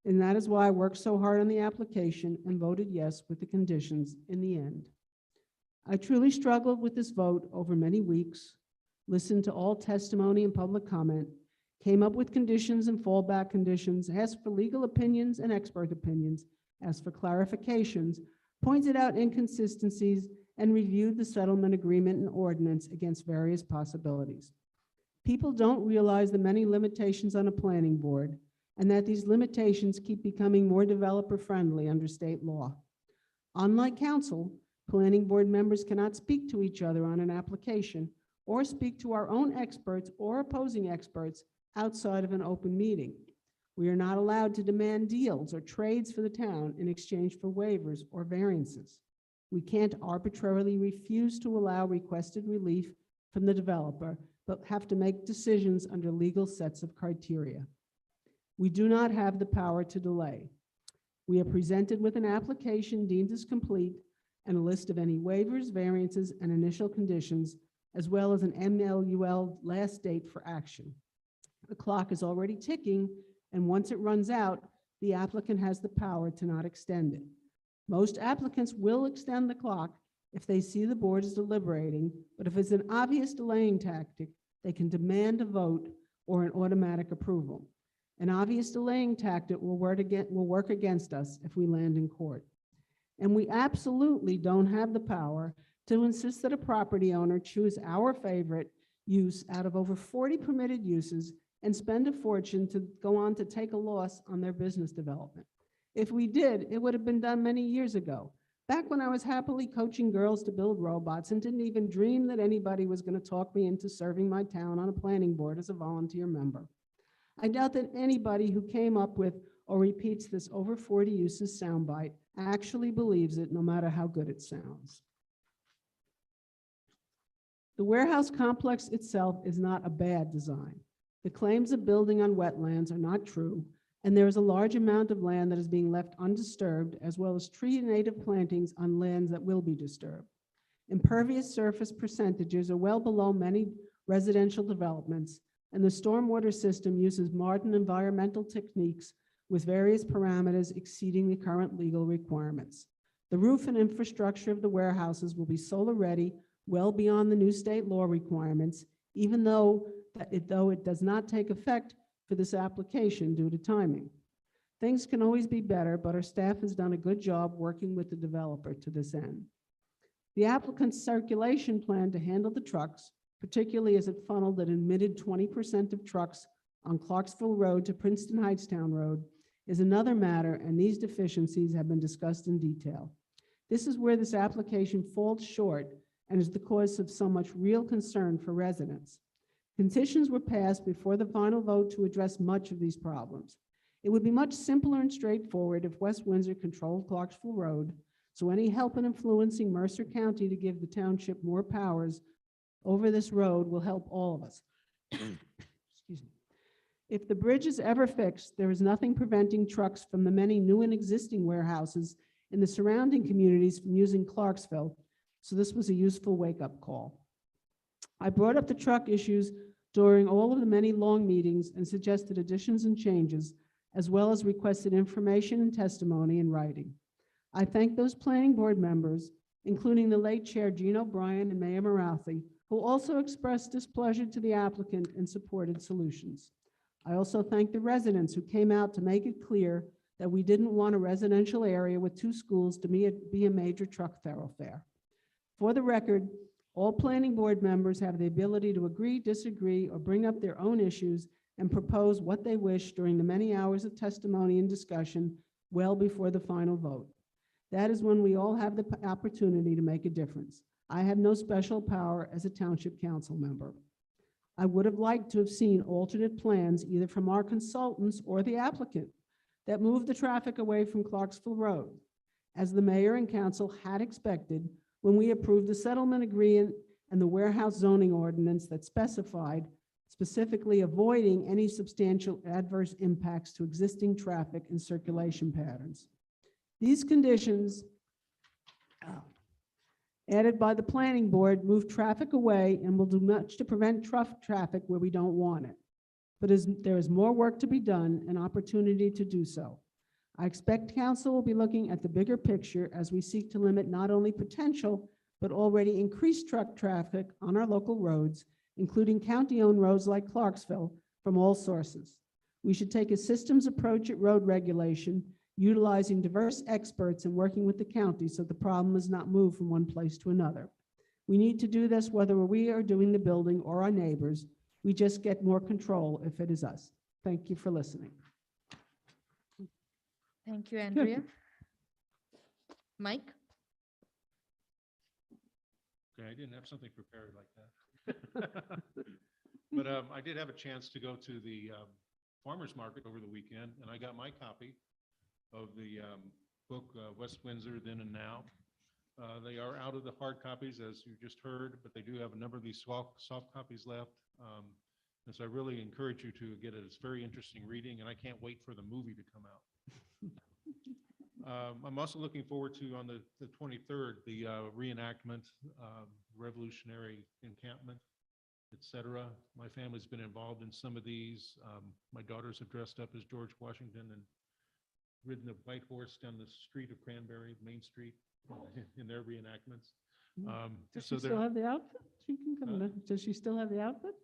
And that is why I worked so hard on the application and voted yes with the conditions in the end. I truly struggled with this vote over many weeks, listened to all testimony and public comment, came up with conditions and fallback conditions, asked for legal opinions and expert opinions, asked for clarifications, pointed out inconsistencies, and reviewed the settlement agreement and ordinance against various possibilities. People don't realize the many limitations on a planning board and that these limitations keep becoming more developer-friendly under state law. Unlike council, planning board members cannot speak to each other on an application or speak to our own experts or opposing experts outside of an open meeting. We are not allowed to demand deals or trades for the town in exchange for waivers or variances. We can't arbitrarily refuse to allow requested relief from the developer, but have to make decisions under legal sets of criteria. We do not have the power to delay. We are presented with an application deemed as complete and a list of any waivers, variances, and initial conditions, as well as an MLUL last date for action. The clock is already ticking, and once it runs out, the applicant has the power to not extend it. Most applicants will extend the clock if they see the board is deliberating, but if it's an obvious delaying tactic, they can demand a vote or an automatic approval. An obvious delaying tactic will work against us if we land in court. And we absolutely don't have the power to insist that a property owner choose our favorite use out of over 40 permitted uses and spend a fortune to go on to take a loss on their business development. If we did, it would have been done many years ago, back when I was happily coaching girls to build robots and didn't even dream that anybody was going to talk me into serving my town on a planning board as a volunteer member. I doubt that anybody who came up with or repeats this over 40 uses soundbite actually believes it, no matter how good it sounds. The warehouse complex itself is not a bad design. The claims of building on wetlands are not true, and there is a large amount of land that is being left undisturbed, as well as tree and native plantings on lands that will be disturbed. Impervious surface percentages are well below many residential developments, and the stormwater system uses modern environmental techniques with various parameters exceeding the current legal requirements. The roof and infrastructure of the warehouses will be solar ready, well beyond the new state law requirements, even though it does not take effect for this application due to timing. Things can always be better, but our staff has done a good job working with the developer to this end. The applicant's circulation plan to handle the trucks, particularly as it funneled an admitted 20% of trucks on Clarksville Road to Princeton Heights Town Road, is another matter, and these deficiencies have been discussed in detail. This is where this application falls short and is the cause of so much real concern for residents. Petitions were passed before the final vote to address much of these problems. It would be much simpler and straightforward if West Windsor controlled Clarksville Road, so any help in influencing Mercer County to give the township more powers over this road will help all of us. Excuse me. If the bridge is ever fixed, there is nothing preventing trucks from the many new and existing warehouses in the surrounding communities from using Clarksville, so this was a useful wake-up call. I brought up the truck issues during all of the many long meetings and suggested additions and changes, as well as requested information and testimony in writing. I thank those planning board members, including the late Chair Gene O'Brien and Mayor Morathi, who also expressed displeasure to the applicant and supported solutions. I also thank the residents who came out to make it clear that we didn't want a residential area with 2 schools to be a major truck thoroughfare. For the record, all planning board members have the ability to agree, disagree, or bring up their own issues and propose what they wish during the many hours of testimony and discussion well before the final vote. That is when we all have the opportunity to make a difference. I have no special power as a township council member. I would have liked to have seen alternate plans either from our consultants or the applicant that moved the traffic away from Clarksville Road, as the mayor and council had expected when we approved the settlement agreement and the warehouse zoning ordinance that specified specifically avoiding any substantial adverse impacts to existing traffic and circulation patterns. These conditions added by the planning board move traffic away and will do much to prevent traffic where we don't want it. But there is more work to be done and opportunity to do so. I expect council will be looking at the bigger picture as we seek to limit not only potential, but already increased truck traffic on our local roads, including county-owned roads like Clarksville, from all sources. We should take a systems approach at road regulation, utilizing diverse experts and working with the county so the problem is not moved from one place to another. We need to do this whether we are doing the building or our neighbors. We just get more control if it is us. Thank you for listening. Thank you, Andrea. Mike? Okay, I didn't have something prepared like that. But I did have a chance to go to the farmer's market over the weekend, and I got my copy of the book, West Windsor, Then and Now. They are out of the hard copies, as you just heard, but they do have a number of these soft copies left. And so I really encourage you to get it. It's very interesting reading, and I can't wait for the movie to come out. I'm also looking forward to, on the 23rd, the reenactment, Revolutionary Encampment, etc. My family's been involved in some of these. My daughters have dressed up as George Washington and ridden a white horse down the street of Cranberry, Main Street, in their reenactments. Does So she still have the outfit? She can come. Does she still have the outfit?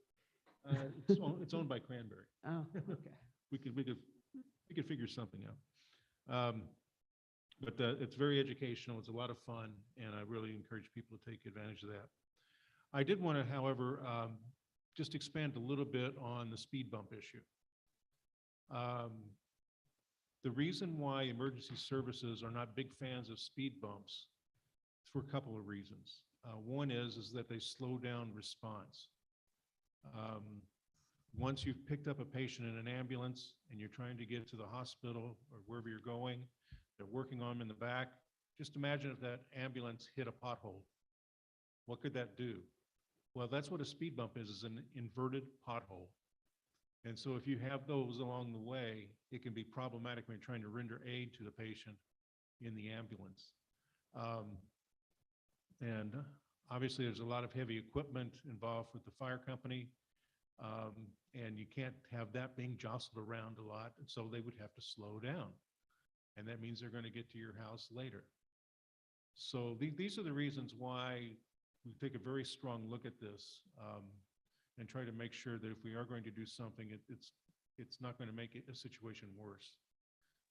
it's owned by Cranberry. Oh, okay. we could figure something out. But it's very educational. It's a lot of fun, and I really encourage people to take advantage of that. I did want to, however, just expand a little bit on the speed bump issue. The reason why emergency services are not big fans of speed bumps is for a couple of reasons. One is that they slow down response. Once you've picked up a patient in an ambulance and you're trying to get to the hospital or wherever you're going, they're working on them in the back. Just imagine if that ambulance hit a pothole. What could that do? Well, that's what a speed bump is an inverted pothole. And so if you have those along the way, it can be problematic when you're trying to render aid to the patient in the ambulance. And obviously there's a lot of heavy equipment involved with the fire company. And you can't have that being jostled around a lot. And so they would have to slow down. And that means they're going to get to your house later. So these are the reasons why we take a very strong look at this and try to make sure that if we are going to do something, it's not going to make a situation worse.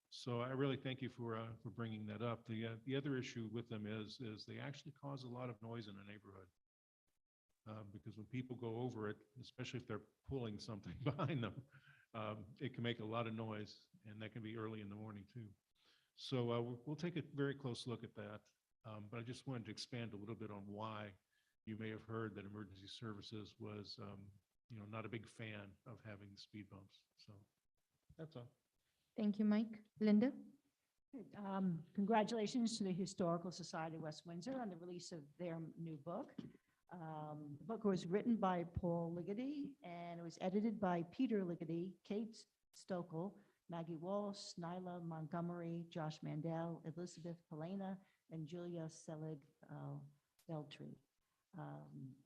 So I really thank you for bringing that up. The other issue with them is they actually cause a lot of noise in a neighborhood. Because when people go over it, especially if they're pulling something behind them, it can make a lot of noise, and that can be early in the morning too. So we'll take a very close look at that. But I just wanted to expand a little bit on why you may have heard that emergency services was, not a big fan of having the speed bumps. So that's all. Thank you, Mike. Linda? Congratulations to the Historical Society of West Windsor on the release of their new book. The book was written by Paul Ligety, and it was edited by Peter Ligety, Kate Stokel, Maggie Walsh, Nyla Montgomery, Josh Mandel, Elizabeth Polena, and Julia Selig Beltry.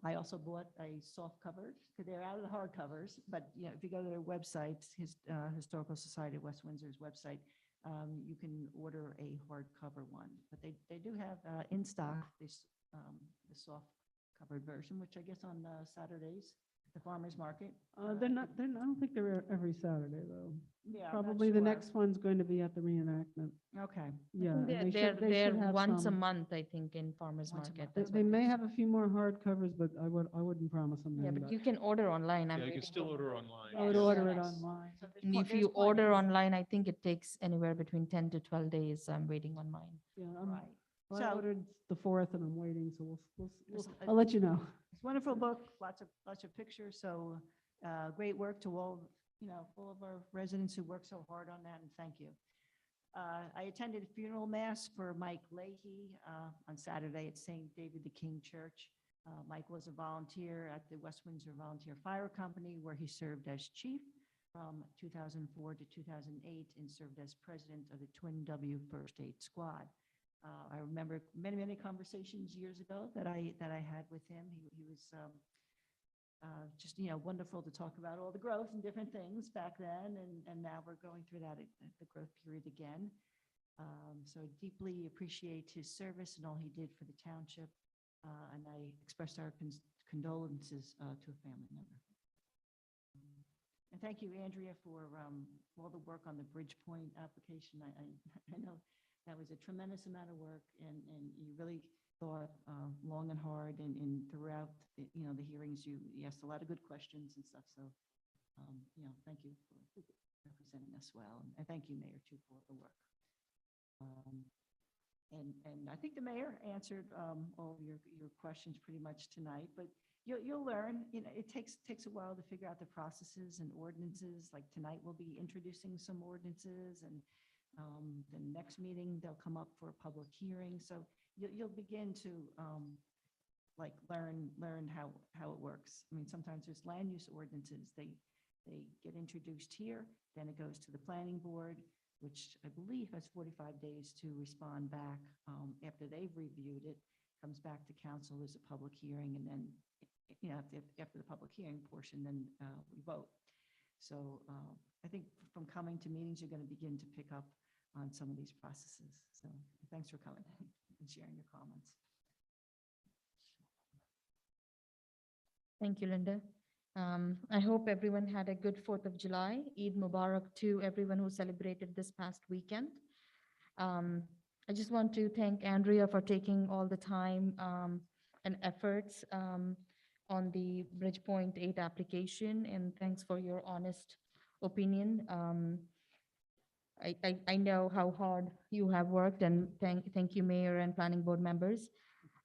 I also bought a soft cover, because they're out of the hardcovers, but if you go to their website, Historical Society of West Windsor's website, you can order a hardcover one. But they do have in stock this the soft covered version, which I guess on Saturdays, the farmer's market. They're not, I don't think they're every Saturday, though. Yeah, I'm not Probably the sure. next one's going to be at the reenactment. Okay. Yeah. and They're, they they're, should- they they're should have once a some. month, I think, in farmer's Once a market. month, They that's they what may have a few more hard covers, but I wouldn't promise them. Yeah, then, but you can order online. I'm Yeah, you can waiting still for- order online. I would Yes, order it yes. online. So there's And pl- if there's you plenty. order online, I think it takes anywhere between 10 to 12 days. I'm waiting on mine. Yeah, Right. I So- ordered the 4th and I'm waiting, so There's a- I'll let you know. It's a wonderful book, lots of pictures, so great work to all of our residents who worked so hard on that, and thank you. I attended a funeral mass for Mike Leahy on Saturday at St. David the King Church. Mike was a volunteer at the West Windsor Volunteer Fire Company, where he served as chief from 2004 to 2008 and served as president of the Twin W First Aid Squad. I remember many conversations years ago that I had with him. He was just wonderful to talk about all the growth and different things back then, and now we're going through the growth period again. So deeply appreciate his service and all he did for the township, and I expressed our condolences to a family member. And thank you, Andrea, for all the work on the Bridgepoint application. I know that was a tremendous amount of work, and you really thought long and hard, and throughout the hearings, you asked a lot of good questions and stuff. So, thank you for representing us well, and thank you, Mayor, too, for the work. And I think the mayor answered all of your questions pretty much tonight, but you'll learn. It takes a while to figure out the processes and ordinances. Like tonight, we'll be introducing some ordinances, and the next meeting, they'll come up for a public hearing. So you'll begin to learn how it works. I mean, sometimes there's land use ordinances. They get introduced here, then it goes to the planning board, which I believe has 45 days to respond back. After they've reviewed it, comes back to council as a public hearing, and then after the public hearing portion, then we vote. So I think from coming to meetings, you're going to begin to pick up on some of these processes. So thanks for coming and sharing your comments. Thank you, Linda. I hope everyone had a good 4th of July. Eid Mubarak to everyone who celebrated this past weekend. I just want to thank Andrea for taking all the time and efforts on the Bridgepoint 8 application, and thanks for your honest opinion. I know how hard you have worked, and thank you, Mayor and Planning Board members.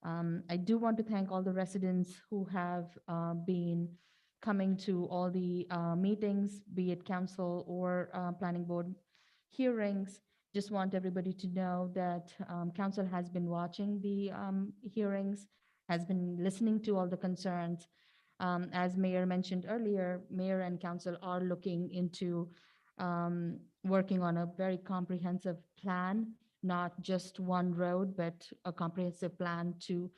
I do want to thank all the residents who have been coming to all the meetings, be it council or planning board hearings. Just want everybody to know that council has been watching the hearings, has been listening to all the concerns. As Mayor mentioned earlier, Mayor and council are looking into working on a very comprehensive plan, not just one road, but a comprehensive plan to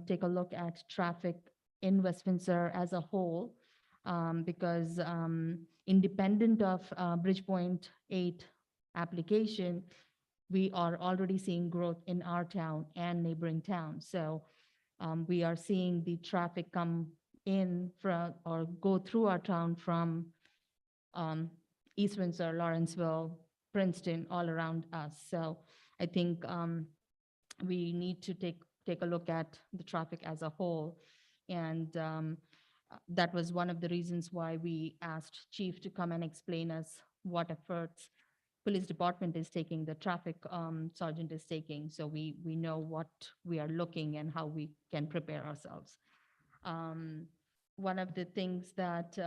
take a look at traffic in West Windsor as a whole, because independent of Bridgepoint 8 application, we are already seeing growth in our town and neighboring towns. So we are seeing the traffic come in from or go through our town from East Windsor, Lawrenceville, Princeton, all around us. So I think we need to take a look at the traffic as a whole. And that was one of the reasons why we asked Chief to come and explain us what efforts police department is taking, the traffic sergeant is taking, so we know what we are looking and how we can prepare ourselves. One of the things that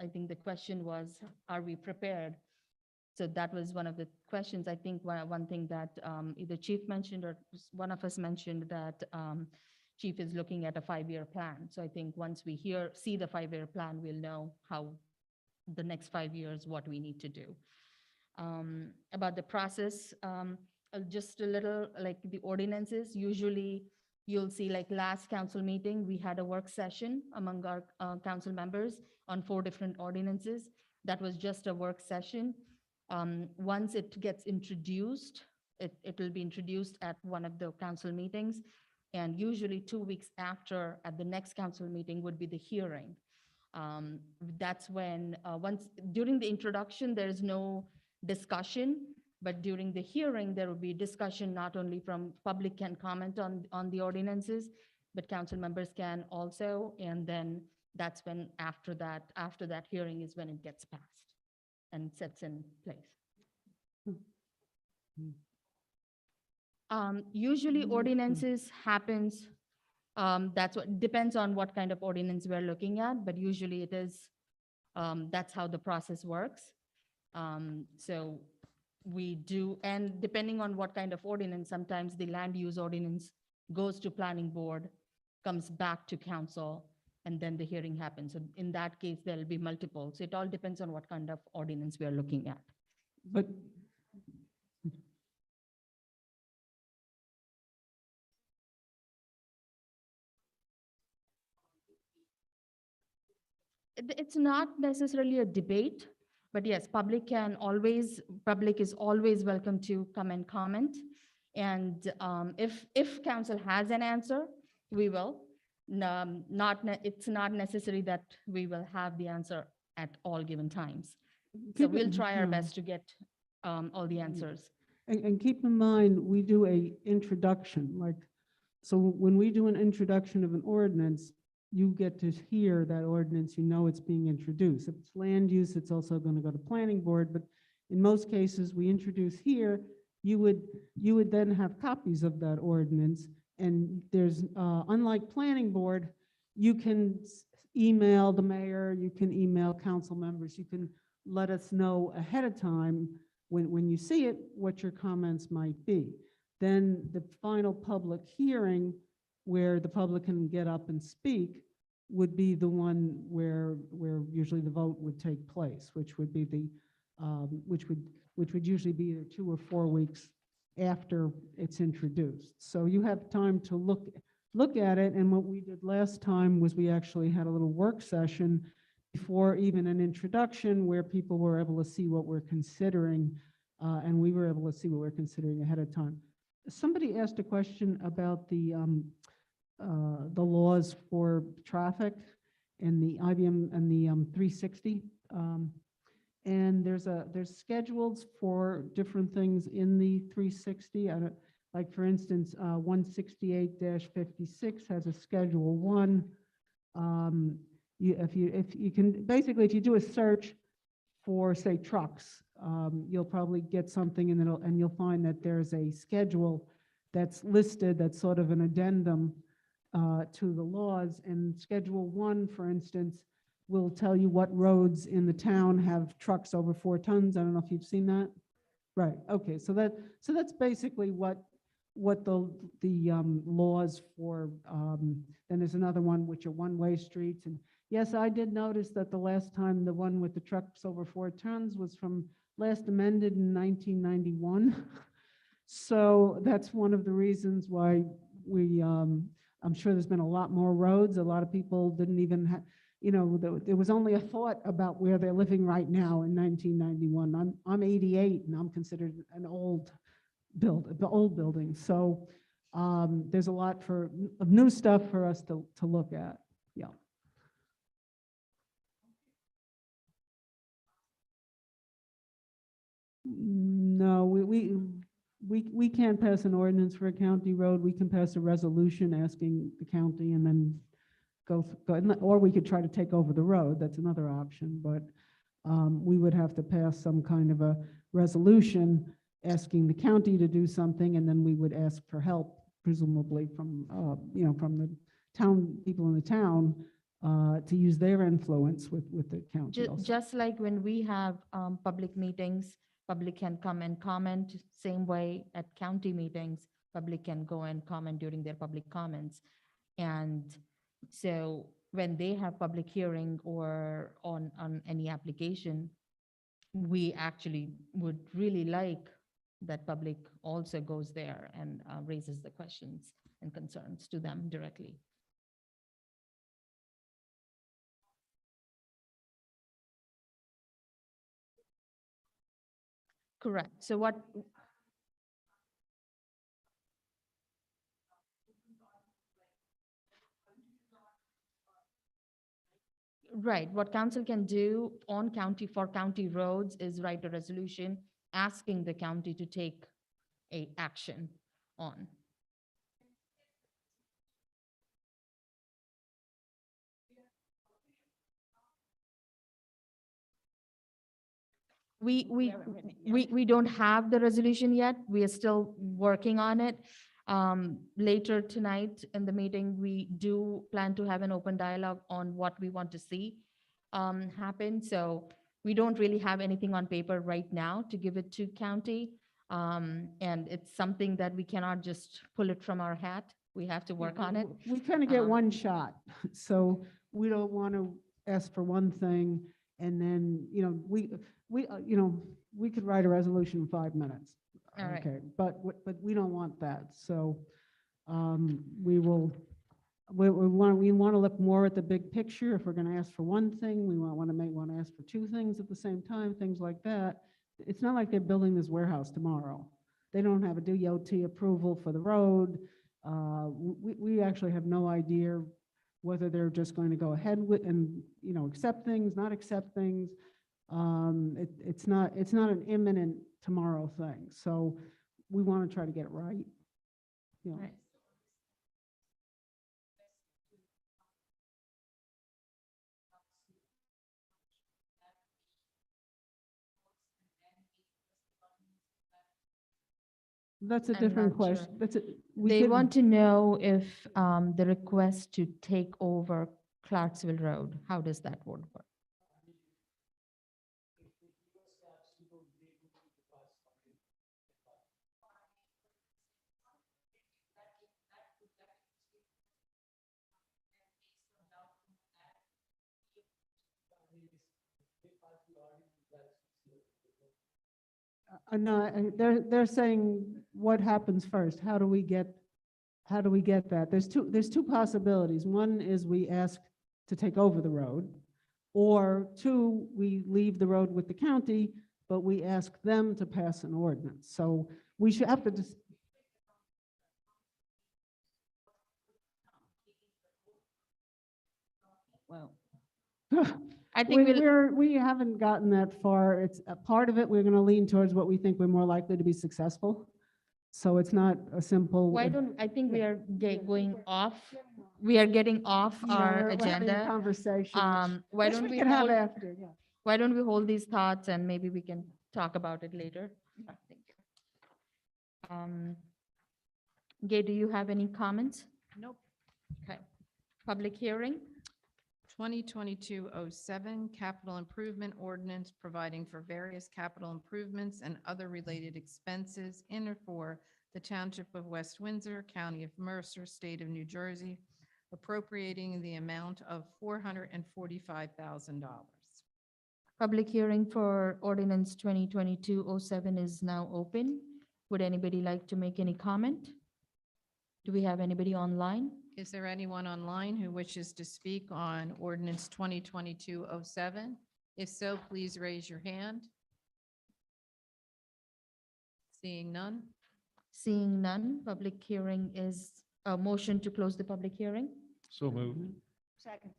I think the question was, are we prepared? So that was one of the questions. I think one thing that either Chief mentioned or one of us mentioned that Chief is looking at a 5-year plan. So I think once we see the 5-year plan, we'll know how the next 5 years, what we need to do. About the process, just a little like the ordinances, usually you'll see like last council meeting, we had a work session among our council members on 4 different ordinances. That was just a work session. Once it gets introduced, it will be introduced at one of the council meetings. And usually 2 weeks after, at the next council meeting, would be the hearing. That's when, during the introduction, there's no discussion, but during the hearing, there will be discussion, not only from public can comment on the ordinances, but council members can also. And then that's when, after that hearing is when it gets passed and sets in place. Usually ordinances happens, that's what depends on what kind of ordinance we're looking at, but usually it is, that's how the process works. So we do, and depending on what kind of ordinance, sometimes the land use ordinance goes to planning board, comes back to council, and then the hearing happens. So in that case, there'll be multiple. So it all depends on what kind of ordinance we are looking at. But It's not necessarily a debate, but yes, public is always welcome to come and comment. And if council has an answer, we will. It's not necessary that we will have the answer at all given times. So we'll try our best to get all the answers. And keep in mind, we do a introduction, so when we do an introduction of an ordinance, you get to hear that ordinance, you know it's being introduced. If it's land use, it's also going to go to planning board, but in most cases, we introduce here, you would then have copies of that ordinance, and there's, unlike planning board, you can email the mayor, you can email council members, you can let us know ahead of time when you see it, what your comments might be. Then the final public hearing, where the public can get up and speak, would be the one where usually the vote would take place, which would be the which would usually be either 2 or 4 weeks after it's introduced. So you have time to look at it. And what we did last time was we actually had a little work session before even an introduction, where people were able to see what we're considering, and we were able to see what we're considering ahead of time. Somebody asked a question about the laws for traffic, and the IBM and the 360. And there's schedules for different things in the 360. I don't, like, for instance, 168-56 has a Schedule 1. If you can, basically, if you do a search for, say, trucks, you'll probably get something, and you'll find that there's a schedule that's listed, that's sort of an addendum to the laws. And Schedule 1, for instance, will tell you what roads in the town have trucks over 4 tons. I don't know if you've seen that. Right, okay, so that's basically what the laws for, then there's another one which are one-way streets. And yes, I did notice that the last time the one with the trucks over 4 tons was from last amended in 1991. So that's one of the reasons why we, I'm sure there's been a lot more roads. A lot of people didn't even have, there was only a thought about where they're living right now in 1991. I'm 88 and I'm considered an old building. So there's a lot of new stuff for us to look at. Yeah. No, we can't pass an ordinance for a county road. We can pass a resolution asking the county and then go, or we could try to take over the road. That's another option, but we would have to pass some kind of a resolution asking the county to do something, and then we would ask for help, presumably from, from the town, people in the town, to use their influence with the county also. Just like when we have public meetings, public can come and comment. Same way at county meetings, public can go and comment during their public comments. And so when they have public hearing or on any application, we actually would really like that public also goes there and raises the questions and concerns to them directly. Correct. So what? Right. What council can do on for county roads is write a resolution asking the county to take a action on. We haven't written it yet. we don't have the resolution yet. We are still working on it. Later tonight in the meeting, we do plan to have an open dialogue on what we want to see happen. So we don't really have anything on paper right now to give it to county. And it's something that we cannot just pull it from our hat. We have to work on it. We kind of get one shot, so we don't want to ask for one thing and then, we could write a resolution in 5 minutes. All right. Okay, but we don't want that. So we want to look more at the big picture. If we're going to ask for one thing, we want to ask for 2 things at the same time, things like that. It's not like they're building this warehouse tomorrow. They don't have a DOT approval for the road. We actually have no idea whether they're just going to go ahead with and, accept things, not accept things. It's not an imminent tomorrow thing. So we want to try to get it right. Right. That's a I'm different not sure. question. They want to know if the request to take over Clarksville Road, how does that work? No, they're saying what happens first? How do we get that? There's two possibilities. One is we ask to take over the road, or 2, we leave the road with the county, but we ask them to pass an ordinance. So we should have to just. Well, I think we'll, We haven't gotten that far. It's a part of it, we're going to lean towards what we think we're more likely to be successful. So it's not a simple. why don't, I think we are going off, we are getting off our We're having a agenda. conversation. Why which don't we can have hold, after, yeah. why don't we hold these thoughts and maybe we can talk about it later? Thank you. Gay, do you have any comments? Nope. Okay. Public hearing? 2022-07, capital improvement ordinance providing for various capital improvements and other related expenses in or for the Township of West Windsor, County of Mercer, State of New Jersey, appropriating the amount of $445,000. Public hearing for ordinance 2022-07 is now open. Would anybody like to make any comment? Do we have anybody online? Is there anyone online who wishes to speak on ordinance 2022-07? If so, please raise your hand. Seeing none, Seeing none, public hearing is, a motion to close the public hearing? So moved. Second.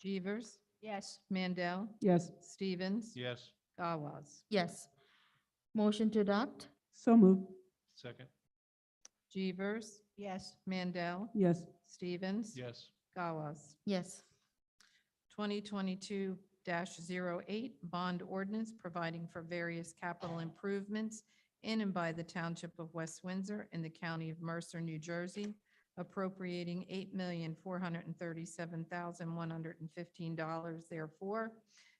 Jeevers, Yes. Mandel, Yes, Stevens, Yes. Gawaz. Yes. Motion to adopt? so moved. Second. Jeevers, Yes. Mandel, Yes, Stevens. Yes. Gawaz. Yes. 2022-08, bond ordinance providing for various capital improvements in and by the Township of West Windsor in the County of Mercer, New Jersey, appropriating $8,437,115 therefore,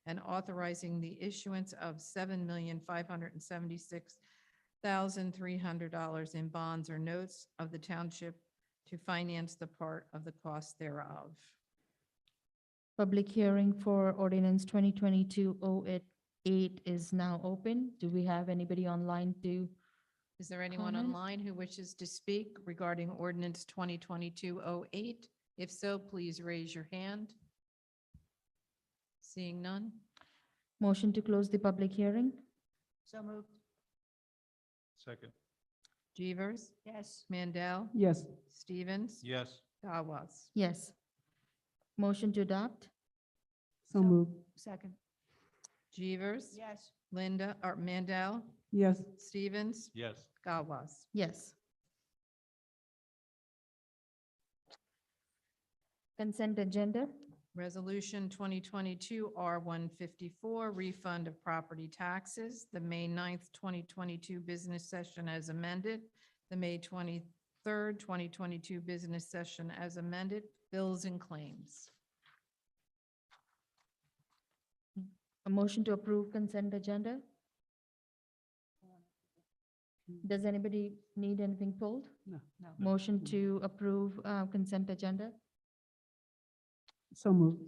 and authorizing the issuance of $7,576,300 in bonds or notes of the township to finance the part of the cost thereof. Public hearing for ordinance 2022-08 is now open. Do we have anybody online to? Is there anyone Comment? online who wishes to speak regarding ordinance 2022-08? If so, please raise your hand. Seeing none, Motion to close the public hearing? So moved. Second. Jeevers, Yes. Mandel, yes, Stevens, Yes. Gawaz. Yes. Motion to adopt? so moved. Second. Jeevers, Yes. Mandel, Yes, Stevens, Yes. Gawaz. Yes. Consent agenda? Resolution 2022 R154, refund of property taxes, the May 9th, 2022 business session as amended, the May 23rd, 2022 business session as amended, bills and claims. A motion to approve consent agenda? Does anybody need anything pulled? No. Motion to approve consent agenda? so moved.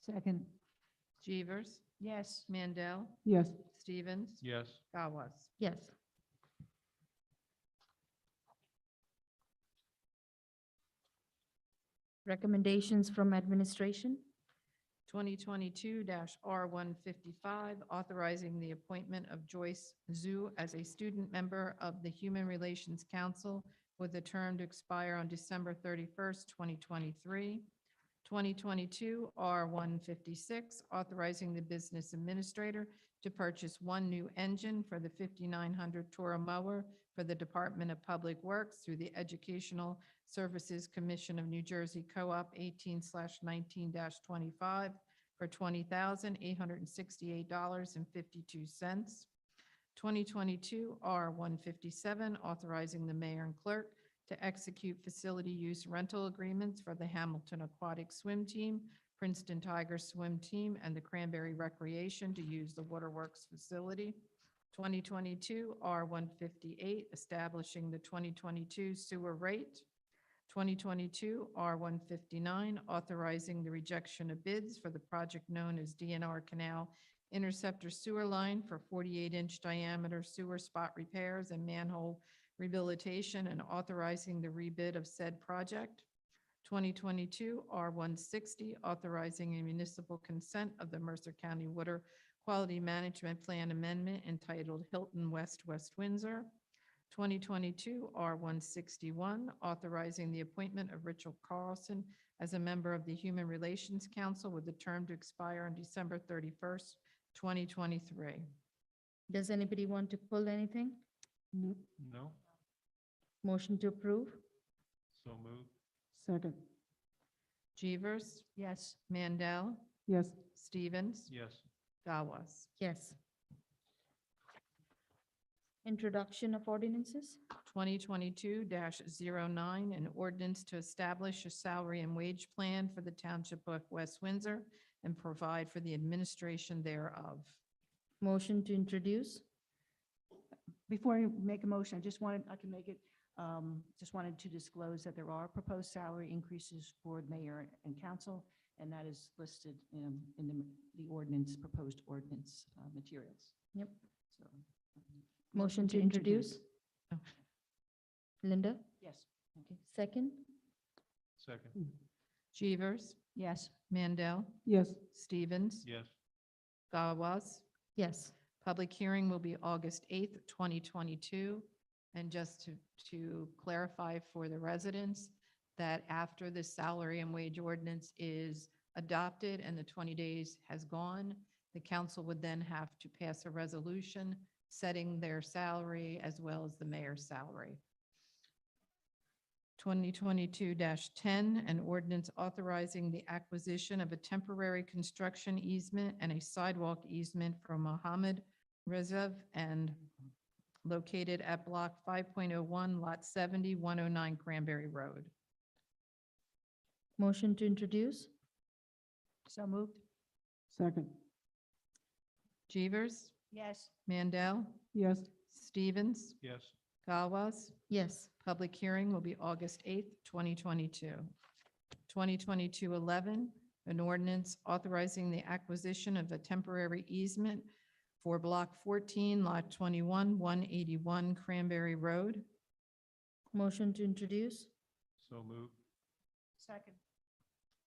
Second. Jeevers, Yes. Mandel, Yes, Stevens, Yes. Gawaz. Yes. Recommendations from administration? 2022-R155, authorizing the appointment of Joyce Zhu as a student member of the Human Relations Council with a term to expire on December 31st, 2023. 2022-R156, authorizing the business administrator to purchase one new engine for the 5900 Toro mower for the Department of Public Works through the Educational Services Commission of New Jersey Co-op 18/19-25 for $20,868.52. 2022 R157, authorizing the mayor and clerk to execute facility use rental agreements for the Hamilton Aquatic Swim Team, Princeton Tiger Swim Team, and the Cranberry Recreation to use the Waterworks facility. 2022 R158, establishing the 2022 sewer rate. 2022 R159, authorizing the rejection of bids for the project known as DNR Canal Interceptor Sewer Line for 48-inch diameter sewer spot repairs and manhole rehabilitation and authorizing the rebid of said project. 2022 R160, authorizing a municipal consent of the Mercer County Water Quality Management Plan Amendment entitled Hilton West Windsor. 2022 R161, authorizing the appointment of Richard Carlson as a member of the Human Relations Council with the term to expire on December 31st, 2023. Does anybody want to pull anything? No. No? Motion to approve? So moved. Second, Jeevers, Yes. Mandel, yes. Stevens, Yes. Gawas. Yes. Introduction of ordinances? 2022-09, an ordinance to establish a salary and wage plan for the Township of West Windsor and provide for the administration thereof. Motion to introduce? Before I make a motion, I can make it, just wanted to disclose that there are proposed salary increases for the mayor and council, and that is listed in the ordinance, proposed ordinance materials. Yep. So, Motion to introduce? Linda? Yes. Okay. Second? Second. Jeevers, Yes. Mandel, Yes, Stevens, Yes. Gawas. Yes. Public hearing will be August 8th, 2022. And just to clarify for the residents, that after this salary and wage ordinance is adopted and the 20 days has gone, the council would then have to pass a resolution setting their salary as well as the mayor's salary. 2022-10, an ordinance authorizing the acquisition of a temporary construction easement and a sidewalk easement from Mohamed Rezav and located at Block 5.01, Lot 70, 109 Cranberry Road. Motion to introduce? So moved? second, Jeevers, Yes. Mandel, yes. Stevens, Yes. Gawas. Yes. Public hearing will be August 8th, 2022. 2022-11, an ordinance authorizing the acquisition of a temporary easement for Block 14, Lot 21, 181 Cranberry Road. Motion to introduce? So moved. Second?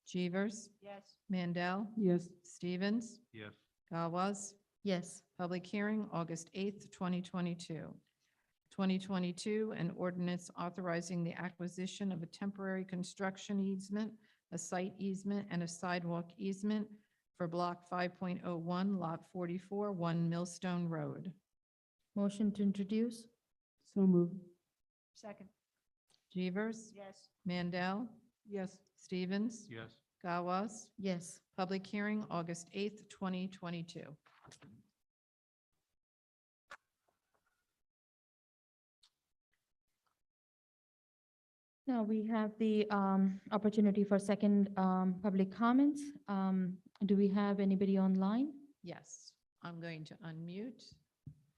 Jeevers, Yes. Mandel, Yes, Stevens, Yes. Gawas. Yes. Public hearing, August 8th, 2022. 2022, an ordinance authorizing the acquisition of a temporary construction easement, a site easement, and a sidewalk easement for Block 5.01, Lot 44, 1 Millstone Road. Motion to introduce? so moved. Second? Jeevers, Yes. Mandel, Yes, Stevens, Yes. Gawas. Yes. Public hearing, August 8th, 2022. Now we have the opportunity for second public comments. Do we have anybody online? Yes, I'm going to unmute.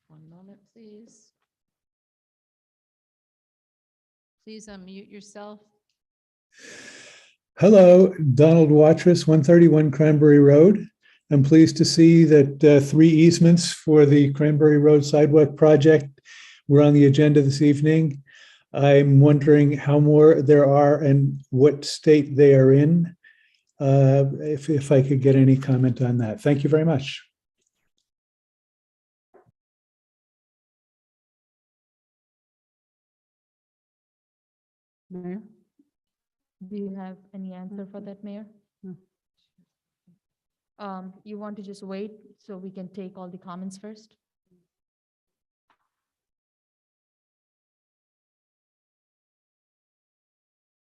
One moment, please. Please unmute yourself. Hello, Donald Watrous, 131 Cranberry Road. I'm pleased to see that 3 easements for the Cranberry Road Sidewalk project were on the agenda this evening. I'm wondering how more there are and what state they are in. If I could get any comment on that. Thank you very much. Mayor? Do you have any answer for that, Mayor? No. You want to just wait so we can take all the comments first?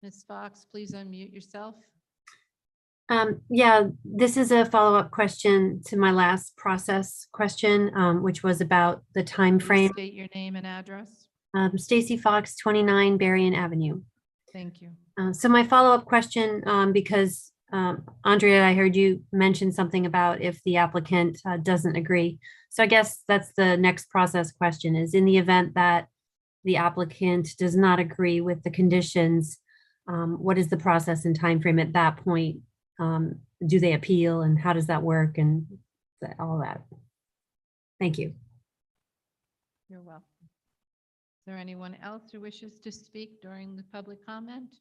Ms. Fox, please unmute yourself. Yeah, this is a follow-up question to my last process question, which was about the time Please frame. state your name and address. Stacy Fox, 29 Berrien Avenue. Thank you. So my follow-up question, because Andrea, I heard you mention something about if the applicant doesn't agree. So I guess that's the next process question is in the event that the applicant does not agree with the conditions, what is the process and timeframe at that point? Do they appeal and how does that work and all that? Thank you. You're welcome. Is there anyone else who wishes to speak during the public comment?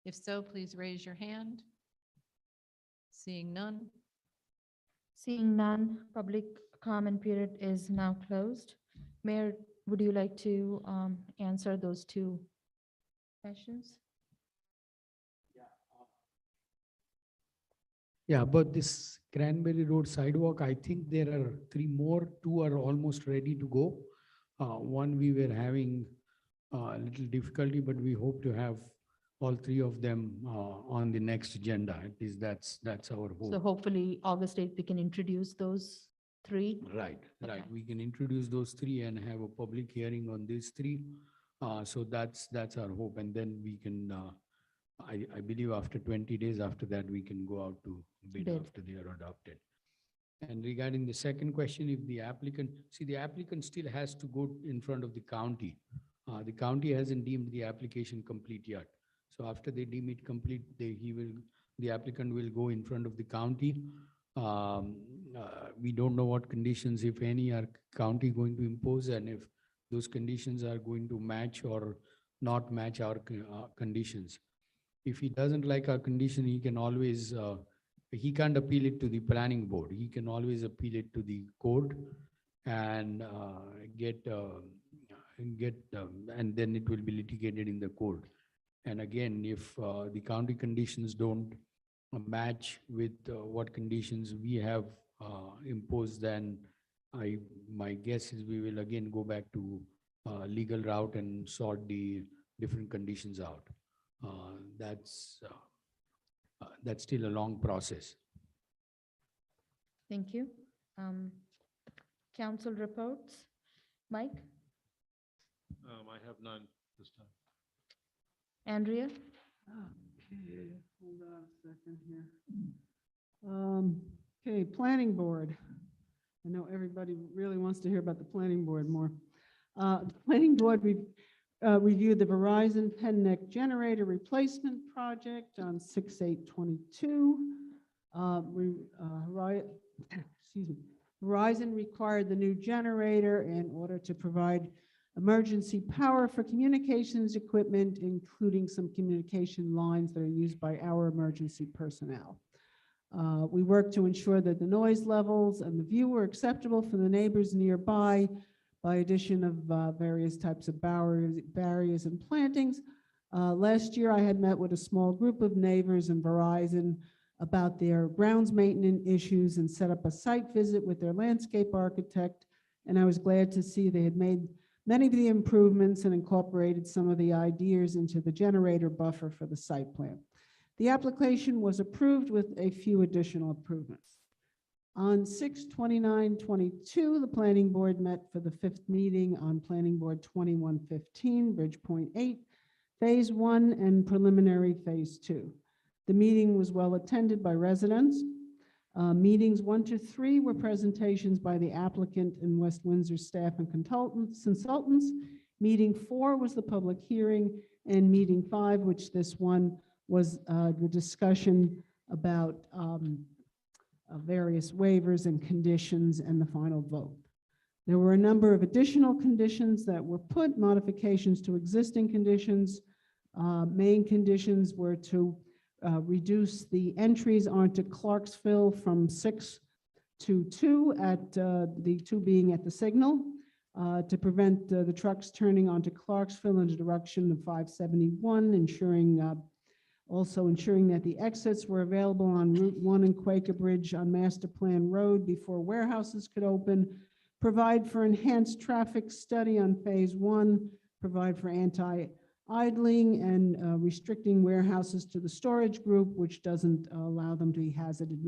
If so, please raise your hand. Seeing none. Seeing none, public comment period is now closed. Mayor, would you like to answer those 2 questions? Yeah, but this Cranberry Road sidewalk, I think there are three more, two are almost ready to go. One we were having a little difficulty, but we hope to have all three of them on the next agenda. At least that's our So hope. hopefully August 8th, we can introduce those three. Right, right. Okay. We can introduce those three and have a public hearing on these three. So that's our hope. And then we can, I believe after 20 days after that, we can go out to bid Bid. after they are adopted. And regarding the second question, if the applicant, see, the applicant still has to go in front of the county. The county hasn't deemed the application complete yet. So after they deem it complete, the applicant will go in front of the county. We don't know what conditions, if any, are county going to impose, and if those conditions are going to match or not match our conditions. If he doesn't like our condition, he can always, he can't appeal it to the planning board. He can always appeal it to the court and and then it will be litigated in the court. And again, if the county conditions don't match with what conditions we have imposed, then my guess is we will again go back to legal route and sort the different conditions out. That's still a long process. Thank you. Council reports. Mike, I have none this time. Andrea, Okay, hold on a second here. Okay, planning board. I know everybody really wants to hear about the planning board more. The planning board, we reviewed the Verizon Penn Neck generator replacement project on 6/8/22. Excuse me. Verizon required the new generator in order to provide emergency power for communications equipment, including some communication lines that are used by our emergency personnel. We worked to ensure that the noise levels and the view were acceptable for the neighbors nearby by addition of various types of barriers and plantings. Last year, I had met with a small group of neighbors in Verizon about their grounds maintenance issues and set up a site visit with their landscape architect. And I was glad to see they had made many of the improvements and incorporated some of the ideas into the generator buffer for the site plan. The application was approved with a few additional improvements. On 6/29/22, the planning board met for the 5th meeting on Planning Board 2115, Bridgepoint 8, Phase 1 and preliminary Phase 2. The meeting was well attended by residents. Meetings 1 to 3 were presentations by the applicant and West Windsor staff and consultants. Meeting 4 was the public hearing, and meeting 5, which this one was the discussion about various waivers and conditions and the final vote. There were a number of additional conditions that were put, modifications to existing conditions. Main conditions were to reduce the entries onto Clarksville from 6 to 2, at the 2 being at the signal, to prevent the trucks turning onto Clarksville in the direction of 571, also ensuring that the exits were available on Route 1 and Quaker Bridge on Master Plan Road before warehouses could open, provide for enhanced traffic study on Phase 1, provide for anti-idling and restricting warehouses to the storage group, which doesn't allow them to be hazardous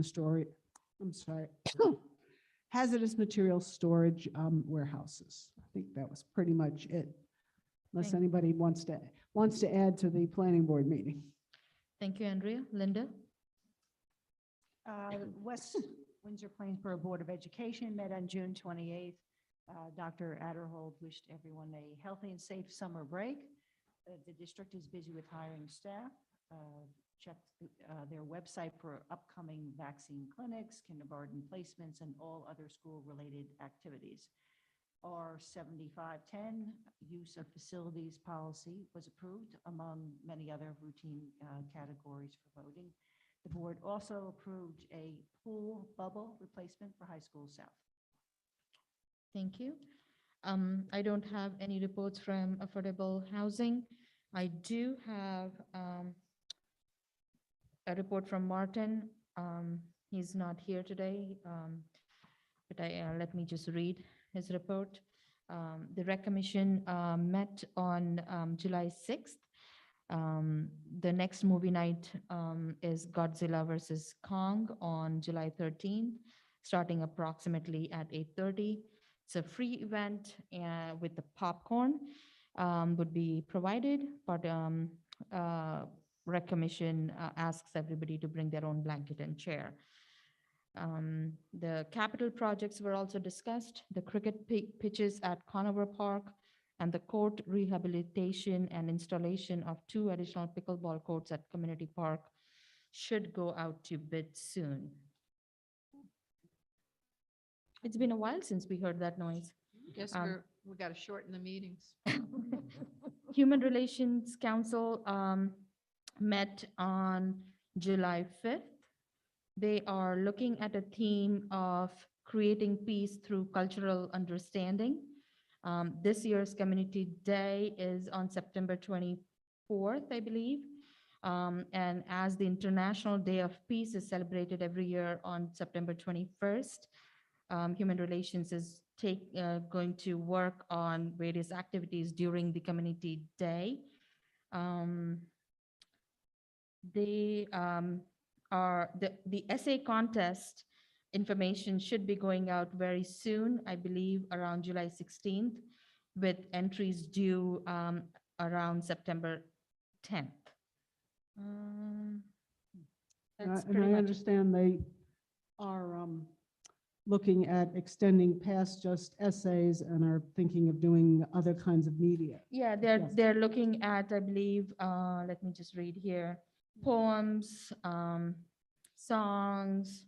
material storage warehouses. I think that was pretty much it, unless Thank- anybody wants to add to the planning board meeting. thank you, Andrea. Linda, West Windsor Plainsboro Board of Education met on June 28th. Dr. Adderhold wished everyone a healthy and safe summer break. The district is busy with hiring staff. Check their website for upcoming vaccine clinics, kindergarten placements, and all other school-related activities. Our 7510 use of facilities policy was approved among many other routine categories for voting. The board also approved a pool bubble replacement for High School South. thank you. I don't have any reports from affordable housing. I do have a report from Martin. He's not here today, but let me just read his report. The Rec Commission met on July 6th. The next movie night is Godzilla versus Kong on July 13th, starting approximately at 8:30. It's a free event with the popcorn would be provided, but Rec Commission asks everybody to bring their own blanket and chair. The capital projects were also discussed, the cricket pitches at Conover Park, and the court rehabilitation and installation of 2 additional pickleball courts at Community Park should go out to bid soon. It's been a while since we heard that noise. Guess we got to shorten the meetings. Human Relations Council met on July 5th. They are looking at a theme of creating peace through cultural understanding. This year's Community Day is on September 24th, I believe. And as the International Day of Peace is celebrated every year on September 21st, Human Relations is going to work on various activities during the Community Day. The essay contest information should be going out very soon, I believe around July 16th, with entries due around September 10th. That's And pretty I much it. understand they are looking at extending past just essays and are thinking of doing other kinds of media. Yeah, Yes. they're looking at, I believe, let me just read here, poems, songs,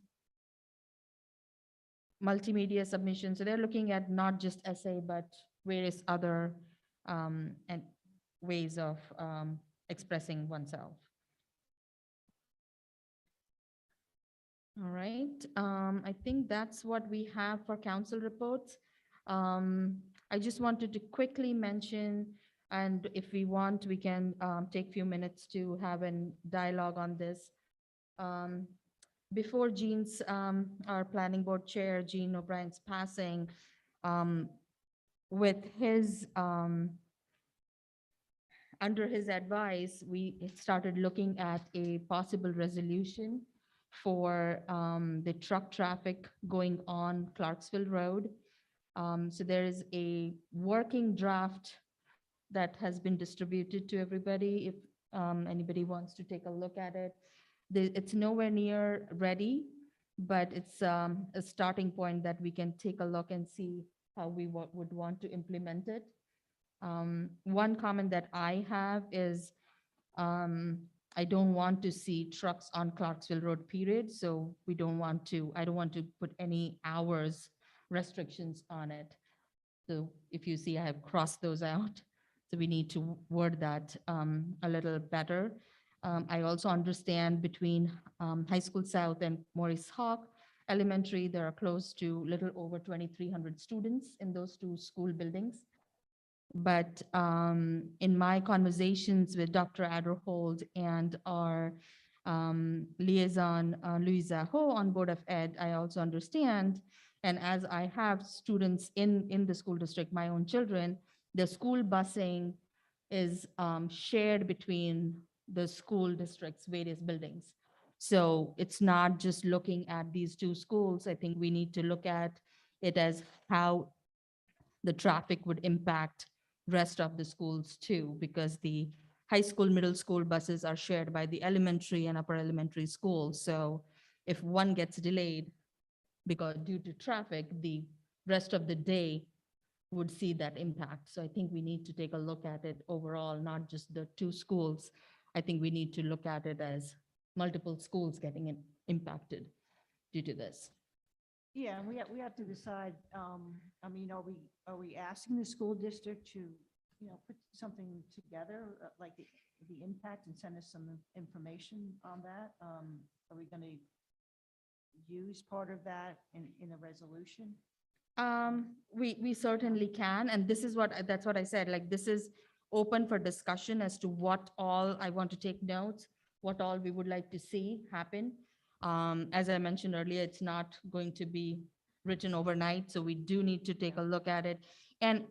multimedia submissions. So they're looking at not just essay, but various other and ways of expressing oneself. All right, I think that's what we have for council reports. I just wanted to quickly mention, and if we want, we can take a few minutes to have a dialogue on this. Before Jean's, our planning board chair, Jean O'Brien's passing, with his, under his advice, we started looking at a possible resolution for the truck traffic going on Clarksville Road. So there is a working draft that has been distributed to everybody. If anybody wants to take a look at it, it's nowhere near ready, but it's a starting point that we can take a look and see how we would want to implement it. One comment that I have is I don't want to see trucks on Clarksville Road, period. So I don't want to put any hours restrictions on it. So if you see, I have crossed those out. So we need to word that a little better. I also understand between High School South and Maurice Hawk Elementary, there are close to little over 2,300 students in those 2 school buildings. But in my conversations with Dr. Adderhold and our liaison, Louisa Ho on Board of Ed, I also understand, and as I have students in the school district, my own children, the school busing is shared between the school district's various buildings. So it's not just looking at these 2 schools. I think we need to look at it as how the traffic would impact rest of the schools too, because the high school, middle school buses are shared by the elementary and upper elementary schools. So if one gets delayed because due to traffic, the rest of the day would see that impact. So I think we need to take a look at it overall, not just the 2 schools. I think we need to look at it as multiple schools getting impacted due to this. Yeah, and we have to decide, I mean, are we asking the school district to, put something together, like the impact and send us some information on that? Are we going to use part of that in a resolution? We certainly can, and that's what I said, like, this is open for discussion as to what all I want to take notes, what all we would like to see happen. As I mentioned earlier, it's not going to be written overnight, so we do need to take a look at it. And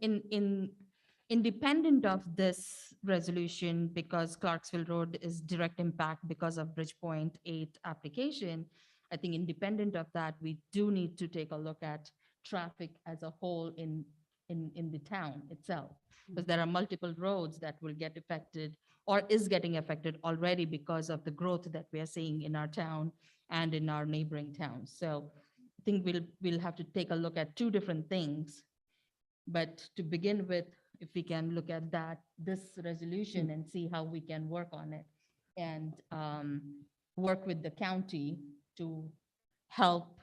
independent of this resolution, because Clarksville Road is direct impact because of Bridgepoint 8 application, I think independent of that, we do need to take a look at traffic as a whole in the town itself. Because there are multiple roads that will get affected or is getting affected already because of the growth that we are seeing in our town and in our neighboring towns. So I think we'll have to take a look at two different things. But to begin with, if we can look at this resolution and see how we can work on it and work with the county to help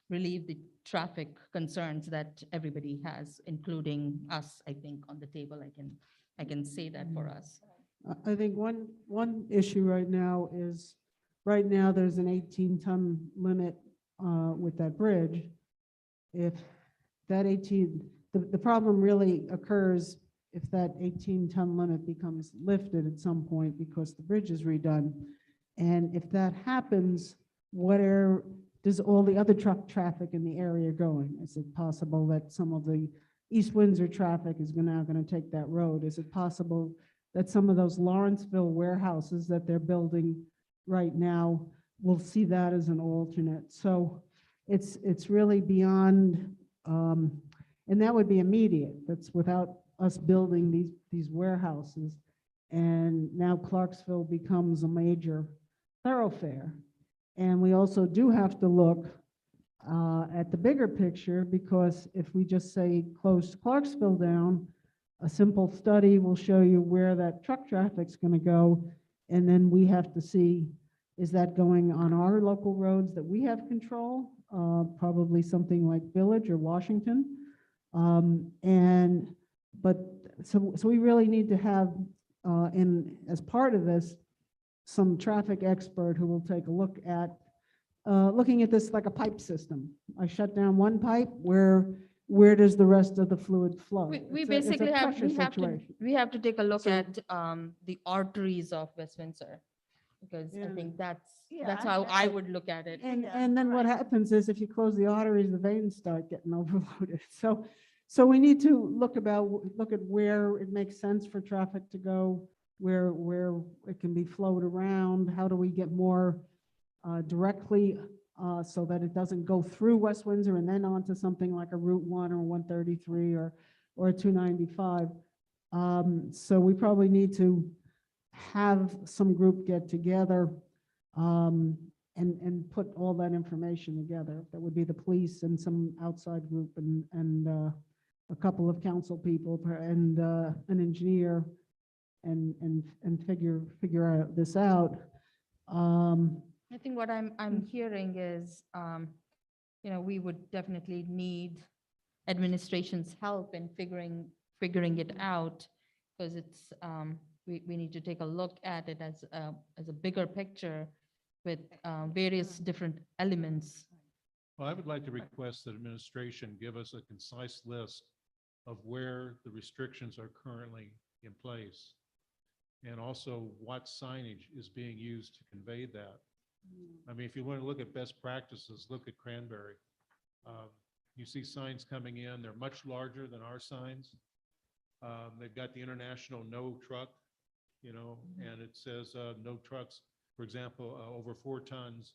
relieve the traffic concerns that everybody has, including us, I think, on the table. I can say that for us. I think one issue right now is, right now, there's an 18-ton limit with that bridge. If that 18, the problem really occurs if that 18-ton limit becomes lifted at some point because the bridge is redone. And if that happens, where does all the other truck traffic in the area going? Is it possible that some of the East Windsor traffic is now going to take that road? Is it possible that some of those Lawrenceville warehouses that they're building right now will see that as an alternate? So it's really beyond, and that would be immediate. That's without us building these warehouses. And now Clarksville becomes a major thoroughfare. And we also do have to look at the bigger picture, because if we just say close Clarksville down, a simple study will show you where that truck traffic's going to go. And then we have to see, is that going on our local roads that we have control? Probably something like Village or Washington. So we really need to have, as part of this, some traffic expert who will take a look at, looking at this like a pipe system. I shut down one pipe, where does the rest of the fluid flow? We It's a basically pressure situation. we have to take a look So- at the arteries of West Windsor, because I Yeah. think that's Yeah, how I I- would look at it. And then what right. happens is if you close the arteries, the veins start getting overloaded. So we need to look at where it makes sense for traffic to go, where it can be flowed around. How do we get more directly so that it doesn't go through West Windsor and then onto something like a Route 1 or 133 or a 295. So we probably need to have some group get together and put all that information together. That would be the police and some outside group and a couple of council people and an engineer and figure this out. I think what I'm hearing is, we would definitely need administration's help in figuring it out, because it's, we need to take a look at it as a bigger picture with various different elements. Well, I would like to request that administration give us a concise list of where the restrictions are currently in place, and also what signage is being used to convey that. I mean, if you want to look at best practices, look at Cranberry. You see signs coming in, they're much larger than our signs. They've got the international no truck, and it says no trucks, for example, over 4 tons,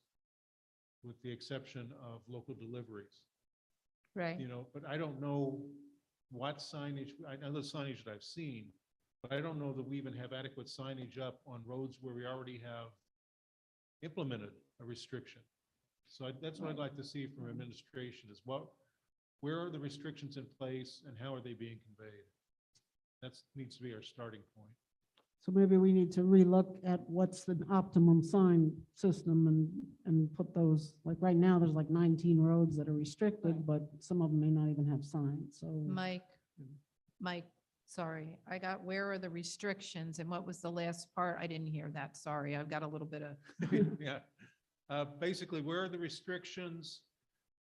with the exception of local deliveries. Right. But I don't know what signage, I know the signage that I've seen, but I don't know that we even have adequate signage up on roads where we already have implemented a restriction. So that's what I'd like to see from administration is where are the restrictions in place and how are they being conveyed? That needs to be our starting point. So maybe we need to relook at what's the optimum sign system and put those, like right now, there's like 19 roads that are restricted, but some of them may not even have signs, so. Mike, sorry, I got where are the restrictions and what was the last part? I didn't hear that. Sorry, I've got a little bit of. Yeah. Basically, where are the restrictions?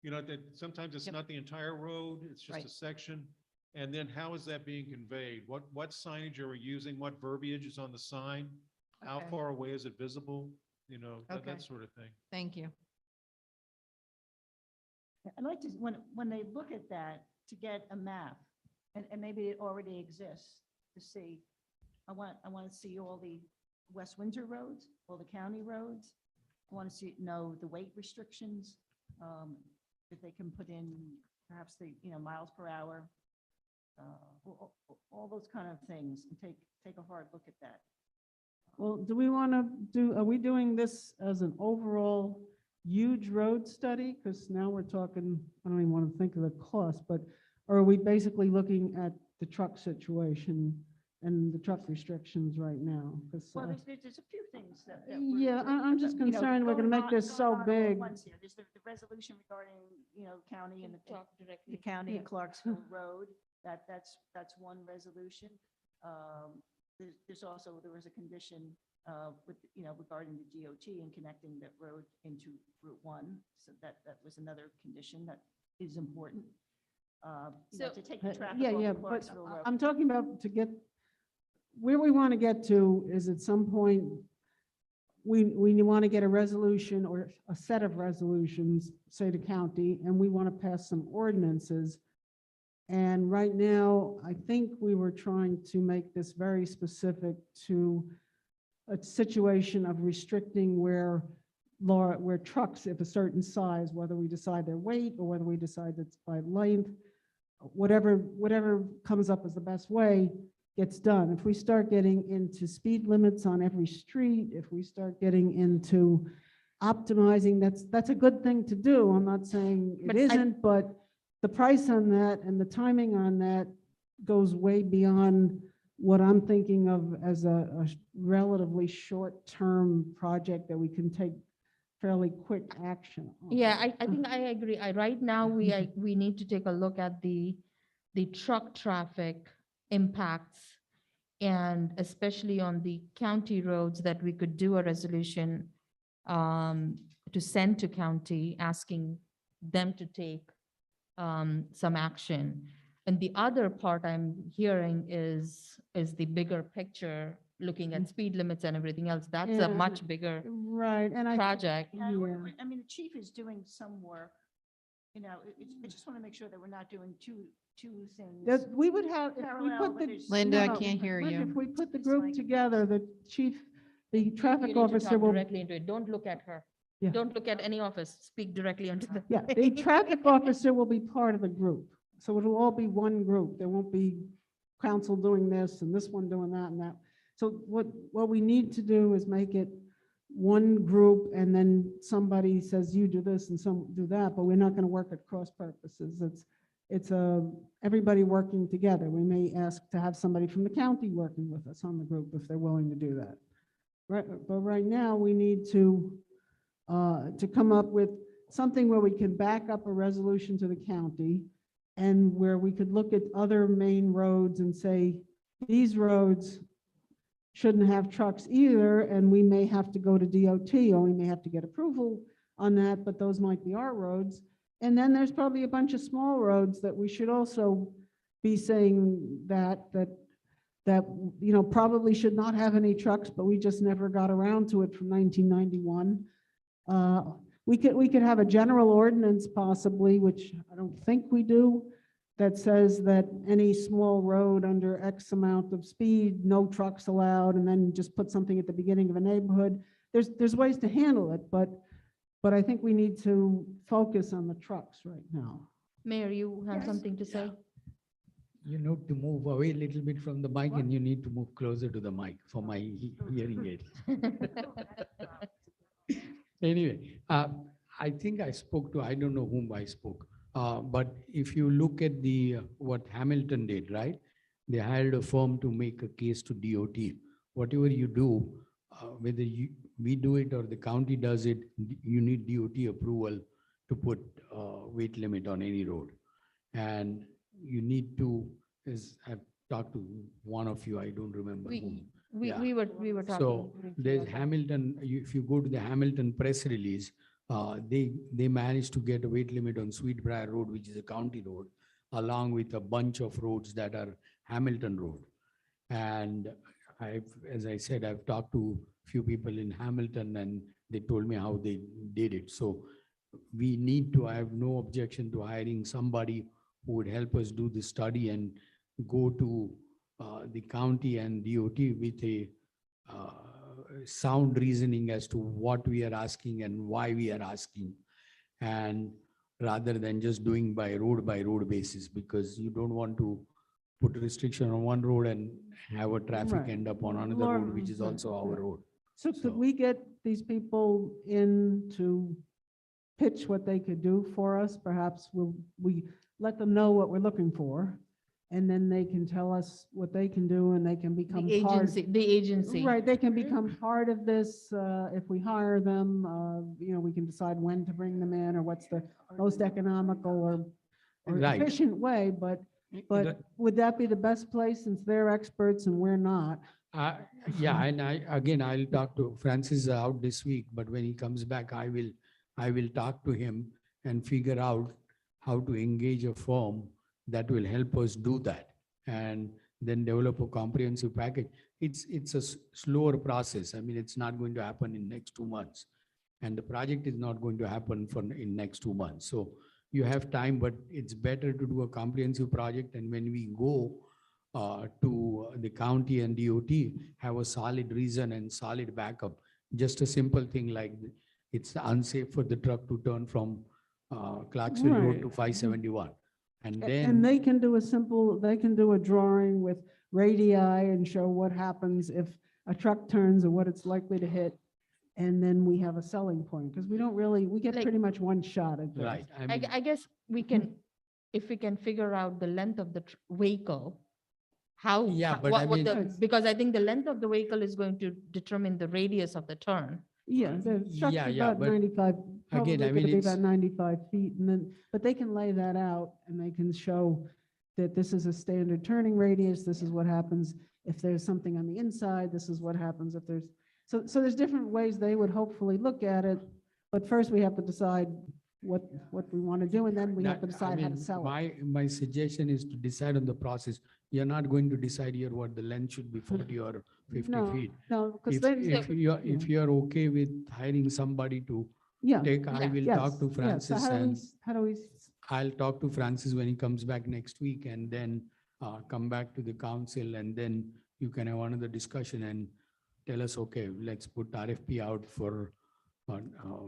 That sometimes it's Yep. not the entire road, it's just Right. a section. And then how is that being conveyed? What signage are we using? What verbiage is on the sign? How Okay. far away is it visible? you know, that Okay. sort of thing. Thank you. I'd like to, when they look at that, to get a map, and maybe it already exists, to see, I want to see all the West Windsor roads, all the county roads. I want to know the weight restrictions, if they can put in perhaps the, miles per hour, all those kind of things, and take a hard look at that. Well, do we want to are we doing this as an overall huge road study? Because now we're talking, I don't even want to think of the cost, but or are we basically looking at the truck situation and the truck restrictions right now? 'Cause, Well, there's a few things that. yeah, I'm just concerned we're gonna make this so big. There's the resolution regarding, county and the Talk directly. the county Yeah. and Clarksville Road, that's one resolution. There was a condition with, regarding the DOT and connecting that road into Route 1. So that was another condition that is important. To take the traffic Yeah, off yeah, of but Clarksville Road. I'm talking about to get, where we want to get to is at some point, we want to get a resolution or a set of resolutions, say the county, and we want to pass some ordinances. And right now, I think we were trying to make this very specific to a situation of restricting where trucks of a certain size, whether we decide their weight or whether we decide it's by length, whatever comes up as the best way gets done. If we start getting into speed limits on every street, if we start getting into optimizing, that's a good thing to do. I'm not saying it But I- isn't, but the price on that and the timing on that goes way beyond what I'm thinking of as a relatively short-term project that we can take fairly quick action on. Yeah, I think I agree. Right now, we need to take a look at the truck traffic impacts, and especially on the county roads, that we could do a resolution to send to county, asking them to take some action. And the other part I'm hearing is the bigger picture, looking at speed limits and everything else. That's a Yeah. much bigger Right, and project. Yeah, Yeah. I mean, the chief is doing some work, I just want to make sure that we're not doing two things. We would have, if we Parallel, put but the. there's- Linda, I no, can't hear Rick, you. If we put the It's group like- together, the traffic You need to officer talk will, directly into it. Don't look at her. Yeah. Don't look at any of us. Speak directly into the. yeah, the traffic officer will be part of the group. So it'll all be one group. There won't be council doing this and this one doing that and that. So what we need to do is make it one group, and then somebody says, you do this and some do that, but we're not going to work at cross purposes. It's everybody working together. We may ask to have somebody from the county working with us on the group if they're willing to do that. Right, but right now we need to come up with something where we can back up a resolution to the county, and where we could look at other main roads and say, these roads shouldn't have trucks either, and we may have to go to DOT, or we may have to get approval on that, but those might be our roads. And then there's probably a bunch of small roads that we should also be saying that probably should not have any trucks, but we just never got around to it from 1991. We could have a general ordinance possibly, which I don't think we do, that says that any small road under X amount of speed, no trucks allowed, and then just put something at the beginning of a neighborhood. There's ways to handle it, but I think we need to focus on the trucks right now. Mayor, you have Yes. something to say? You need to move away a little bit from the mic, and you need to move closer to the mic for my hearing aid. Anyway, I think I spoke to, I don't know whom I spoke, but if you look at what Hamilton did, right? They hired a firm to make a case to DOT. Whatever you do, whether we do it or the county does it, you need DOT approval to put weight limit on any road. And you need to, as I've talked to one of you, I don't remember whom. Yeah. We were talking. So briefly there's about that. Hamilton, if you go to the Hamilton press release, they managed to get a weight limit on Sweetbriar Road, which is a county road, along with a bunch of roads that are Hamilton Road. And as I said, I've talked to few people in Hamilton, and they told me how they did it. So we need to, I have no objection to hiring somebody who would help us do the study and go to the county and DOT with a sound reasoning as to what we are asking and why we are asking. And rather than just doing by road basis, because you don't want to put a restriction on one road and have a traffic Right. end up on another Laura- road, which is right, also our right. road. So So- could we get these people in to pitch what they could do for us? Perhaps we let them know what we're looking for, and then they can tell us what they can do, and they can become The part. agency. Right, they can become part of this, if we hire them, we can decide when to bring them in, or what's the most economical or Right. efficient way, but would that be the best place, since they're experts and we're not? Yeah, and I'll talk to Francis out this week, but when he comes back, I will talk to him and figure out how to engage a firm that will help us do that, and then develop a comprehensive package. It's a slower process. I mean, it's not going to happen in next 2 months, and the project is not going to happen in next 2 months. So you have time, but it's better to do a comprehensive project, and when we go to the county and DOT, have a solid reason and solid backup. Just a simple thing like it's unsafe for the truck to turn from Clarksville Road to Right. 571. And And then, they can do they can do a drawing with radii and show what happens if a truck turns and what it's likely to hit. And then we have a selling point, because we get Like- pretty much one shot at this. right, I mean, I guess we can, if we can figure out the length of the vehicle, how, Yeah, ho- but I what mean- the, because I think the length of the vehicle is going to determine the radius of the turn. Yeah, the truck's Yeah, about but 95, probably again, I gonna mean, be it's- about 95 feet, and then, but they can lay that out, and they can show that this is a standard turning radius, this is what happens if there's something on the inside, this is what happens if there's, so there's different ways they would hopefully look at it, but first we have to decide what we want to do, and then we have to I decide how to mean, sell it. my suggestion is to decide on the process. You're not going to decide here what the length should be, 40 or 50 No, feet. No, because If, then, if you're okay with hiring somebody to yeah, take, I Yeah. will yes, talk to yeah, so Francis, how do we, and how do we, I'll talk to Francis when he comes back next week, and then come back to the council, and then you can have another discussion and tell us, okay, let's put RFP out for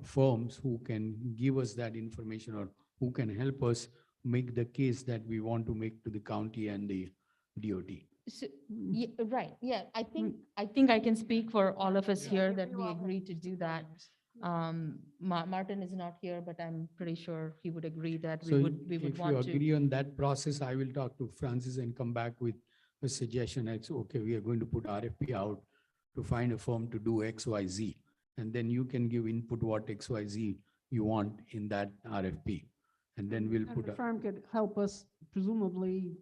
firms who can give us that information, or who can help us make the case that we want to make to the county and the DOT. So, yeah, right, yeah, I think I can speak for all of us here that we agree to do that. Martin is not here, but I'm pretty sure he would agree that So we would if you want to. agree on that process, I will talk to Francis and come back with a suggestion. It's okay, we are going to put RFP out to find a firm to do X, Y, Z. And then you can give input what X, Y, Z you want in that RFP. And then we'll And put the a, firm could help us, presumably,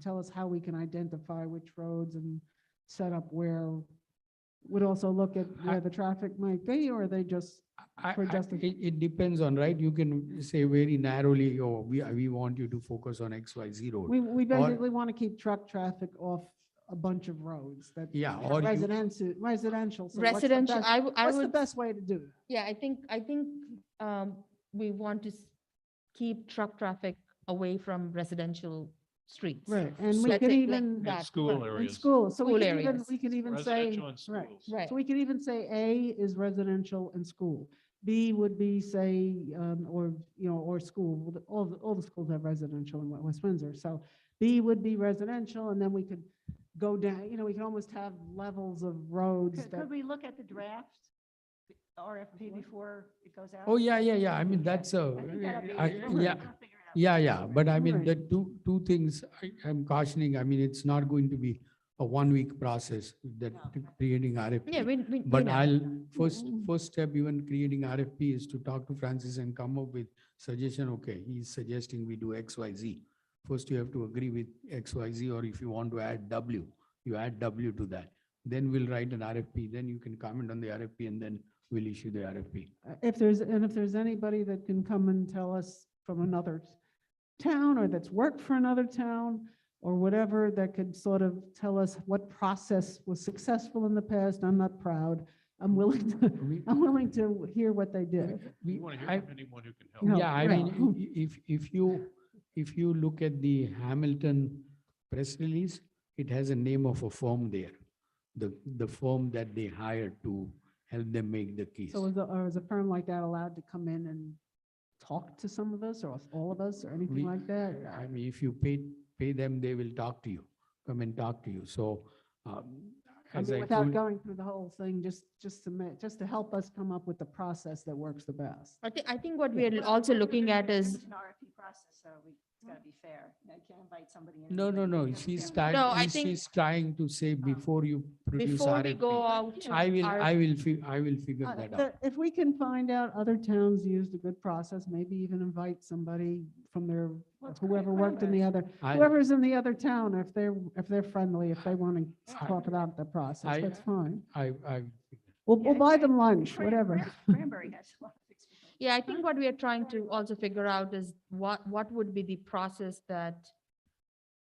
tell us how we can identify which roads and set up where, would also look at where the traffic might be, or are they just, for justice- it depends on, right? You can say very narrowly, oh, we want you to focus on X, Y, Z road. we basically want to keep truck traffic off a bunch of roads that. Yeah, are or you- residential. So what's the Residential, best- I What's the would, best way to do that? yeah, I think, we want to keep truck traffic away from residential streets. Right, and we Let's could say like even. And that, school right, In areas. school, so School we could even, areas. we could even say, Residential and right, schools. Right. so we could even say A is residential and school. B would be, say, or school, all the schools have residential in West Windsor, so B would be residential, and then we could go down, we can almost have levels of roads that. Could we look at the draft, the RFP before it goes out? Oh, yeah. I mean, that's a, I think that'll be- yeah. we'll figure it out. Yeah, but I mean, Right. the two things I'm cautioning, I mean, it's not going to be a 1 week process that creating RFP. Yeah, we But know. I'll, first step, even creating RFP, is to talk to Francis and come up with suggestion, okay, he's suggesting we do X, Y, Z. First, you have to agree with X, Y, Z, or if you want to add W, you add W to that. Then we'll write an RFP, then you can comment on the RFP, and then we'll issue the RFP. If there's anybody that can come and tell us from another town, or that's worked for another town, or whatever, that could sort of tell us what process was successful in the past, I'm not proud I'm willing to, We- I'm willing to hear what they did. We want to hear I- from anyone who can help. No, Yeah, I right. mean, if you look at the Hamilton press release, it has a name of a firm there. The firm that they hired to help them make the case. So is a firm like that allowed to come in and talk to some of us or all of us or anything We- like that? I mean, if you pay them, they will talk to you, come and talk to you. So, I as mean, I without told, going through the whole thing, just to help us come up with the process that works the best. I think what we are also looking at is, It's an RFP process, so it's got to be fair. You can't invite somebody in. no, no, no, No, I think- she's trying to say before you produce before we go RFP. out. I will, our- I will figure that out. If we can find out other towns used a good process, maybe even invite somebody from their, whoever worked in the other, I- whoever's in the other town, if they're friendly, if they want to talk about the process, I- that's fine. I, We'll buy them lunch, whatever. Cranberry has a lot of experience. Yeah, I think what we are trying to also figure out is what would be the process that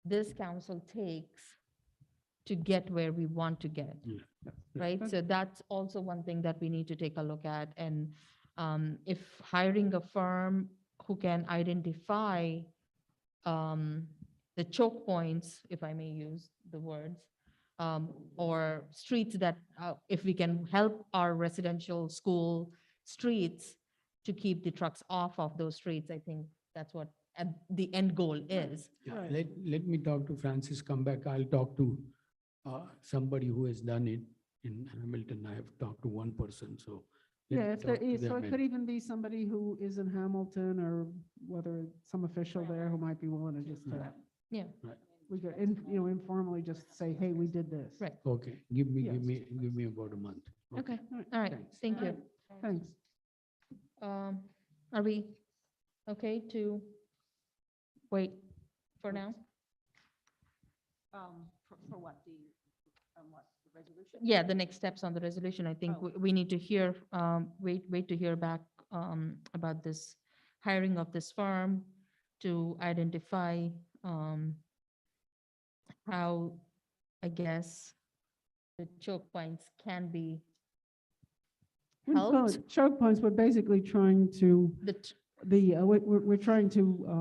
this council takes to get where we want to get, right? So that's also one thing that we need to take a look at. And if hiring a firm who can identify the choke points, if I may use the words, or streets that, if we can help our residential school streets to keep the trucks off of those streets, I think that's what the end goal is. yeah, Right. let me talk to Francis, come back. I'll talk to somebody who has done it in Hamilton. I have talked to one person, so. let Yeah, me if there talk to is, so them it and- could even be somebody who is in Hamilton or whether it's some official there who might be willing to just, Yeah, we could, informally just say, hey, we did this. Right. Okay, give me Yes. about a month. okay, all right, Thanks. thank you. Thanks. Are we okay to wait for now? For what, the resolution? Yeah, the next steps on the resolution, I think Oh. we need to hear, wait to hear back about this hiring of this firm to identify how, I guess, the choke points can be Wouldn't call helped. it choke points, we're basically trying to, we're trying to,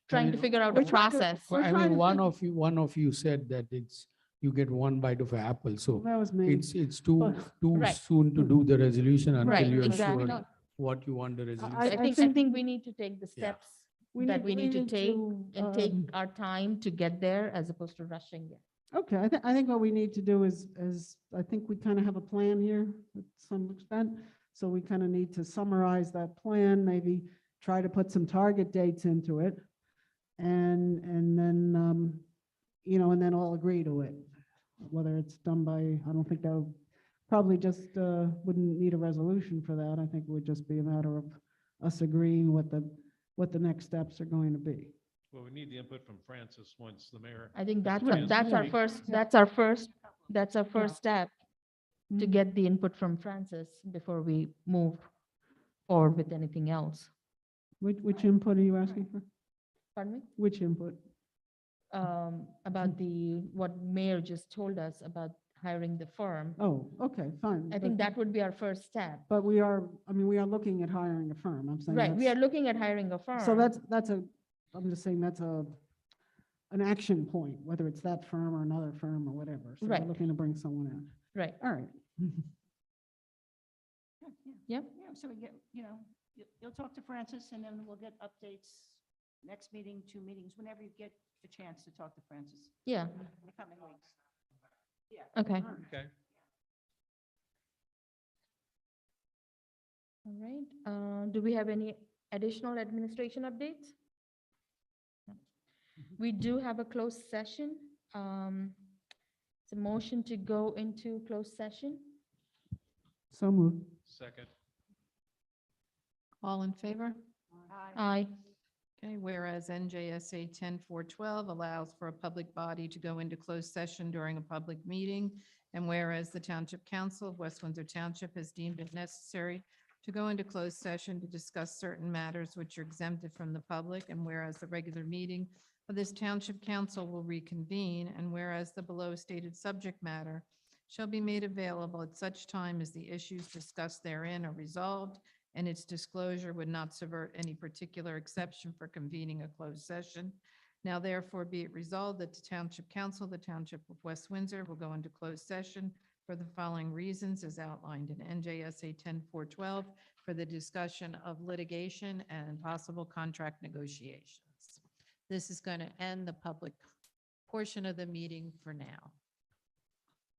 Trying to mean, figure out a we're trying to- process. We're I trying mean, to one of you said that you get one bite of apple, so that was me. it's too Right. soon to do the resolution Right, until you're exactly. sure what you want the resolution. I think we need to take the Yeah. steps that we need to take and take um, our time to get there as opposed to rushing it. Okay, I think what we need to do is, I think we kind of have a plan here to some extent. So we kind of need to summarize that plan, maybe try to put some target dates into it. And then, and then all agree to it. Whether it's done by, I don't think that would probably just, wouldn't need a resolution for that. I think it would just be a matter of us agreeing what the next steps are going to be. Well, we need the input from Francis once the mayor. I think that's, Right. that's our Yeah. first, that's our first step to Mhm. get the input from Francis before we move forward with anything else. Which input are you asking for? Pardon me? Which input? About what Mayor just told us about hiring the firm. Oh, okay, fine. I think that would be our first step. But we are looking at hiring a firm, I'm saying. Right, we are that's- looking at hiring a firm. So I'm just saying that's an action point, whether it's that firm or another firm or whatever. So we're Right. looking to bring someone in. Right, All right. Yep. Yeah, so we get, you'll talk to Francis and then we'll get updates next meeting, 2 meetings, whenever you get the chance to talk to Francis yeah, in the coming weeks. okay. Okay. All right, do we have any additional administration updates? No. We do have a closed session. It's a motion to go into closed session. So moved. Second. All in favor? Aye. Okay, whereas NJSA 10412 allows for a public body to go into closed session during a public meeting, and whereas the Township Council of West Windsor Township has deemed it necessary to go into closed session to discuss certain matters which are exempted from the public, and whereas the regular meeting of this Township Council will reconvene, and whereas the below stated subject matter shall be made available at such time as the issues discussed therein are resolved, and its disclosure would not subvert any particular exception for convening a closed session. Now therefore be it resolved that the Township Council, of the Township of West Windsor, will go into closed session for the following reasons as outlined in NJSA 10-412 for the discussion of litigation and possible contract negotiations. This is going to end the public portion of the meeting for now.